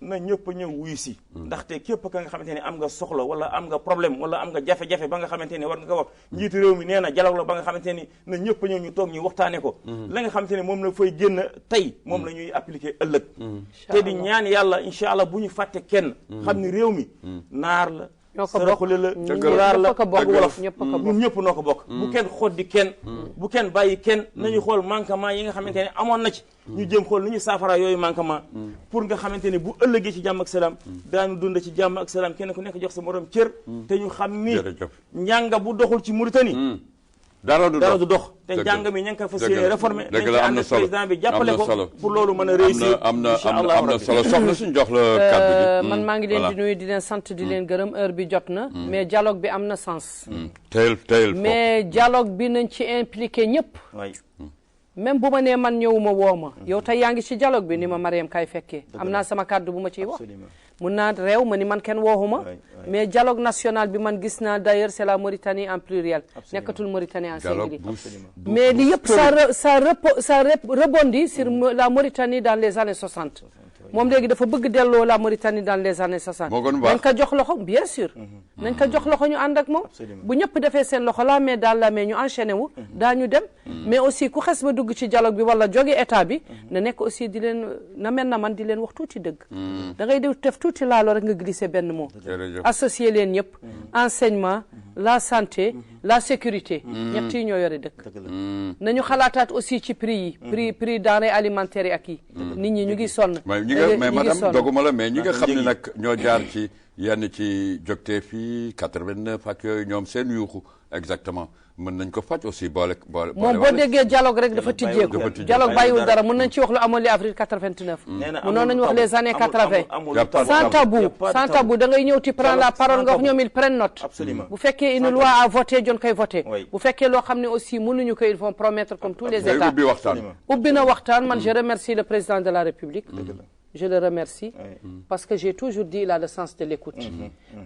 C: na ñëpp ñëw wuyu si ndaxte képp ka nga xamante ni am nga soxla wala am nga problème wala am nga jafe-jafe ba nga xamante ni war nga ko wax njiitu réew mi nee na dialogue la ba nga xamante ni na ñëpp ñëw ñu toog ñu waxtaane ko la nga xamante ni moom la fay génn tey moom la ñuy appliquer ëllëg te di ñaan yàlla incha allah bu ñu fàtte kenn xam ni réew mi naar la saraxule la ñulaar la ak wolof ñun ñëpp noo ko bokk bu kenn xoddi kenn bu kenn bàyyi kenn nañu xool manquement yi nga xamante ne amoon na ci ñu jëm xool ni ñu saafara yooyu manquement pour nga xamante ne bu ëllëgee ci jàmm ak salaam daanu dund ci jàmm ak salaam kenn ku nekk jox sa morom cër te ñu xam ni njànga bu doxul ci Mauritanie
A: dara du
C: dox te njàng mi ña ngi ko fas yéene réformer nañ ci ànd président bi jàppale ko pour loolu mën a réussir
A: am na solo soxna suñ jox la kàddu gi
B: man maa ngi leen di nuyu di leen sant di leen gërëm heure bi jot na mais dialogue bi am na sens
A: teyel
B: mais dialogue bi nañ ci impliqué ñëpp même bu ma nee man ñëwuma woo ma yow tey yaa ngi ci dialogue bi ni ma Mariam kay fekkee am naa sama kàddu bu ma ciy wax mun naa réew ma ni man kenn wooxuma mais dialogue national bi man gis naa d'ailleurs c'est la Mauritanie en pluriel nekkatul Mauritanie en singulier mais li yëpp ça rebondit sur la Mauritanie dans les années 60 moom léegi dafa bëgg delloo la Mauritanie dans les années 60 nañ ko jox loxo bien sûr nañ ko jox loxo ñu ànd ak moom bu ñëpp defee seen loxo la mais daal la mais ñu enchaîné wu daañu dem mais aussi ku xes ba dugg ci dialogue bi wala jóge état bi na nekk aussi di leen na mel na man di leen wax tuuti dëgg da ngay def tuuti laaloo rek nga glisser benn mot associer leen ñëpp enseignement la santé la sécurité ñett yi ñoo yore dëkk nañu xalaataat aussi ci prix yi prix denrées alimentaires yi ak yi nit ñi ñu ngi sonn
A: mais madame doguma la mais ñi nga xam ne nag ñoo jaar ci yenn ci jógtee fii 89 ak yooyu ñoom seen yuuxu exactement mën nañ ko faj aussi boole
B: moom boo déggee dialogue rek dafa tijjeeku dialogue bàyyiwul dara mën nañ ci wax lu amoon li Afrique 89 mënoon nañu wax les années 80 sans tabou da ngay ñëw ti prends la parole nga wax ñoom ils prennent note bu fekkee une loi à voter jon koy voter bu fekkee loo xam ne aussi mënuñu ko ils vont promettre comme tous les états ubbi na waxtaan man je remercie le président de la République je le remercie parce que j'ai toujours dit il a le sens de l'écoute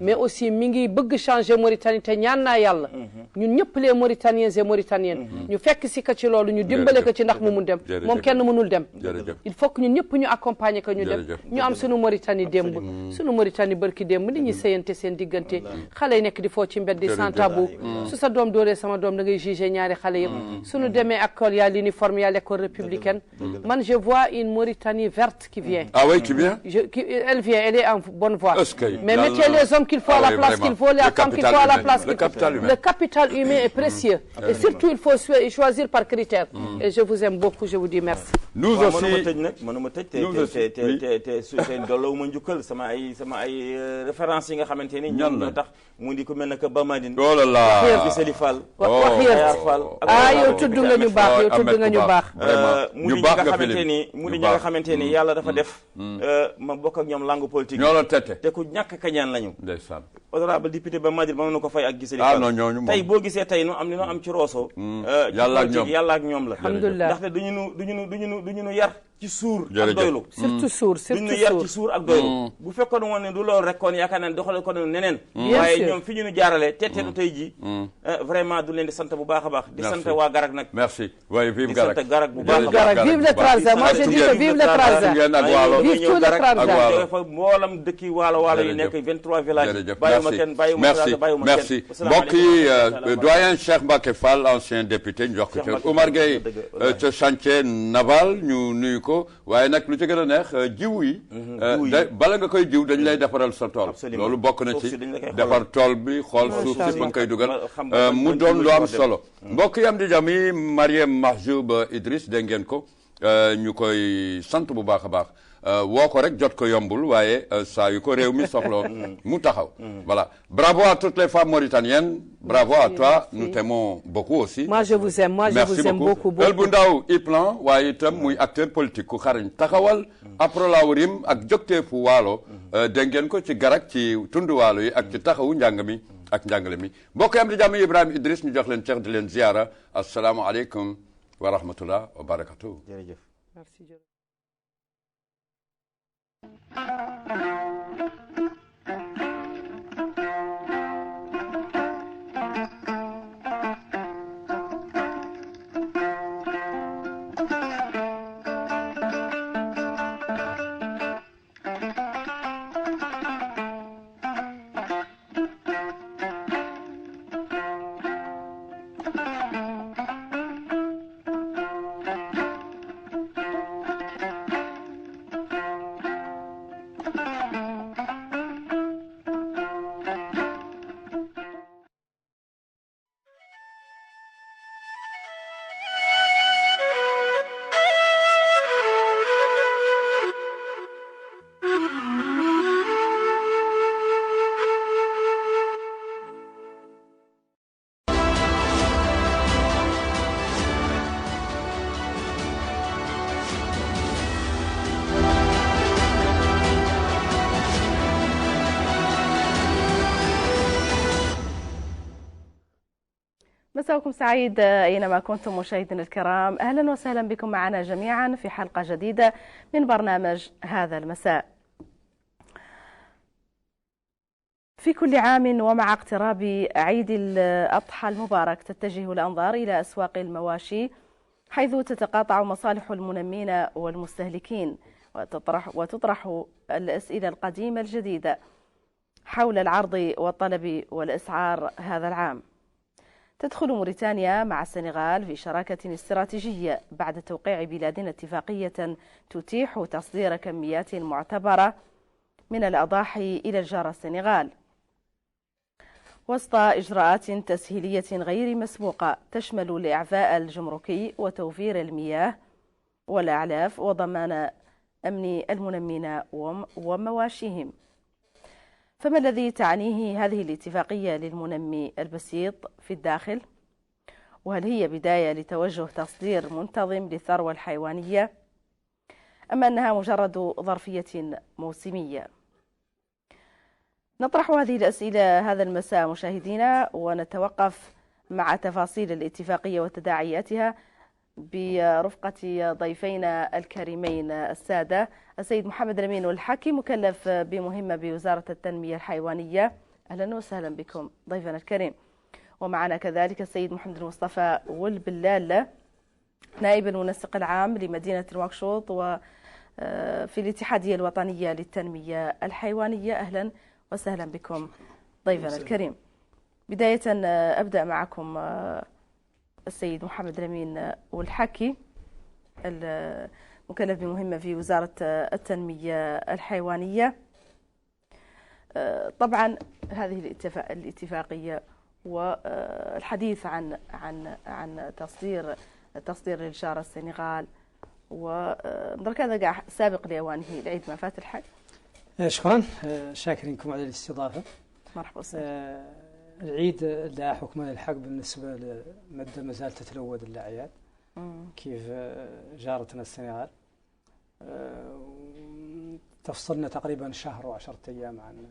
B: mais aussi mi ngi bëgg changer Mauritanie te ñaan naa yàlla ñun ñëpp les Mauritaniens et Mauritaniennes ñu fekk si ka ci loolu ñu dimbale ko ci ndax mu mun dem moom kenn mënul dem il faut que ñun ñëpp ñu accompagner ko ñu dem ñu am sunu Mauritanie démb sunu Mauritanie bërki démb nit ñi sëyante seen diggante xale yi nekk di foo ci mbedd sans tabou su sa doom dooree sama doom da ngay juger ñaari xale yëpp suñu demee école y a l'uniforme y a l'école républicaine man je vois une Mauritanie verte qui vient
A: ah oui, qui vient
B: elle vient, elle est en bonne voie. Mais mettez les hommes qu'il faut à la place qu'il faut, les femmes qu'il faut à la place qu'il faut. Le capital humain est précieux. Et surtout, il faut choisir par critère. Et je vous aime beaucoup, je vous dis merci.
A: Nous aussi.
C: mënuma tëj te dolloo ma njukkal sama ay références yi nga xamante ni ñoom ñoo tax mu di ko mel ne que Bamadine.
A: oh là là
C: Gisali Fall.
B: wax yéen yow tudd nga ñu baax yow tudd nga ñu baax.
C: mu di ñi nga xamante ni yàlla dafa def. ma bokk ak ñoom langue politique.
A: ñoo la tete
C: te ku ñàkk kañaan lañu.
A: ndeysaan.
C: honorable député Bamadine mën na ko fay ak Gisali Fall.
A: ah non ñooñu moom
C: tey boo gisee tey nu am ci Rosso.
A: yàlla ak ñoom
C: la.
B: alhamdulilah
C: ndaxte duñu nu yar ci suur ak doylu
B: surtout suur
C: duñu yar ci suur ak doylu bu fekkoon woon ne du loolu rek kon yaakaar naa doxale ko neneen waaye ñoom fi ñu jaarale teeteelu tey ji vraiment du leen di sant bu baax a baax di sant waa Garak nag
A: merci oui vive
C: di
A: Garak
C: sant Garak bu baax a
B: baax vive le Trarza moi je dis que vive le Trarza vive tout le Trarza
C: fa mboolam dëkki waalo yi nekk 23 villages bàyyuma kenn
A: merci mbokk yi doyen Cheikh Mbacké Fall ancien député ñu jox ko ci Oumar Gueye ca chantier naval ñu nuyu ko waaye nag lu ci gën a neex jiw yi bala nga koy jiw dañ lay defaral sa tool loolu bokk na ci defar tool bi xool suuf si ba nga koy dugal mu doon lu am solo mbokk yi am di jàmm yi Mariam Mahjoub Idriss dégg ngeen ko ñu koy sant bu baax a baax woo ko rek jot ko yombul waaye saa yu ko réew mi soxla mu taxaw voilà bravo à toutes les femmes mauritaniennes bravo à toi nous t'aimons beaucoup aussi
B: moi je vous aime beaucoup
A: El bu ndaw Iplan waaye itam muy acteur politique ku xarañ taxawal Aprolaw Rim ak jogteefu waalo dégg ngeen ko ci Garak ci tund waalo yi ak ci taxawu njàng mi ak njàngale mi mbokk yi am di jàmm Ibrahima Idriss ñu jox leen ceex di leen ziyaara asalaamaaleykum wa rahmatullah wa barakatuh
C: jërëjëf
B: merci
D: مساءكم سعيد أينما كنتم مشاهدينا الكرام. أهلا وسهلا بكم معنا جميعا في حلقة جديدة من برنامج هذا المساء. في كل عام ومع اقتراب عيد الأضحى المبارك تتجه الأنظار إلى أسواق المواشي، حيث تتقاطع مصالح المنمين والمستهلكين وتطرح الأسئلة القديمة الجديدة حول العرض والطلب والأسعار هذا العام. تدخل موريتانيا مع السنغال في شراكة استراتيجية بعد توقيع بلادنا اتفاقية تتيح تصدير كميات معتبرة من الأضاحي إلى الجارة السنغال، وسط إجراءات تسهيلية غير مسبوقة تشمل الإعفاء الجمركي وتوفير المياه والأعلاف وضمان أمن المنمين ومواشيهم. فما الذي تعنيه هذه الاتفاقية للمنمي البسيط في الداخل؟ وهل هي بداية لتوجه تصدير منتظم للثروة الحيوانية أم أنها مجرد ظرفية موسمية؟ نطرح هذه الأسئلة هذا المساء مشاهدينا، ونتوقف مع تفاصيل الاتفاقية وتداعياتها برفقة ضيفينا الكريمين السادة السيد محمد الأمين والحكي، مكلف بمهمة بوزارة التنمية الحيوانية. أهلا وسهلا بكم ضيفنا الكريم. ومعنا كذلك السيد محمد المصطفى والبلال، نائب المنسق العام لمدينة نواكشوط وفي الاتحادية الوطنية للتنمية الحيوانية. أهلا وسهلا بكم ضيفنا الكريم. بداية أبدأ معكم السيد محمد الأمين والحكي، المكلف بمهمة في وزارة التنمية الحيوانية. طبعا هذه الاتفاقية والحديث عن تصدير للجارة السنغال، ونظرك هذا قاع سابق لأوانه العيد ما فات الحج.
E: شكرا، شاكرينكم على الاستضافة.
D: مرحبا.
E: العيد لا حكم للحق بالنسبة لمدة ما زالت تتلود الأعياد كيف جارتنا السنغال. تفصلنا تقريبا شهر وعشرة أيام عن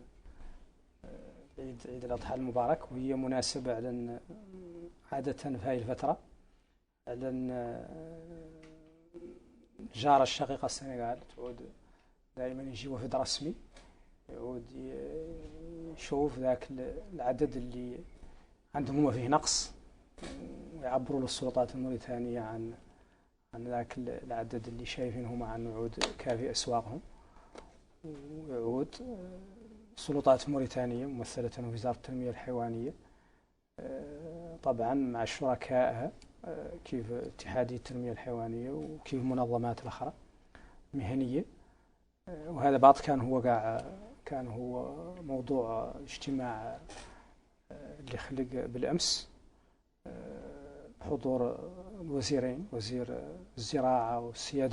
E: عيد الأضحى المبارك، وهي مناسبة على عادة في هذه الفترة على الجارة الشقيقة السنغال تعود دائما يجي وفد رسمي يعود يشوف ذاك العدد اللي عندهم هما فيه نقص، ويعبروا للسلطات الموريتانية عن ذاك العدد اللي شايفين هما عن عود كافي أسواقهم. ويعود السلطات الموريتانية ممثلة في وزارة التنمية الحيوانية طبعا مع شركائها كيف اتحادية التنمية الحيوانية وكيف المنظمات الأخرى مهنية. وهذا بعض كان هو موضوع اجتماع اللي خلق بالأمس بحضور الوزيرين، وزير الزراعة والسيادة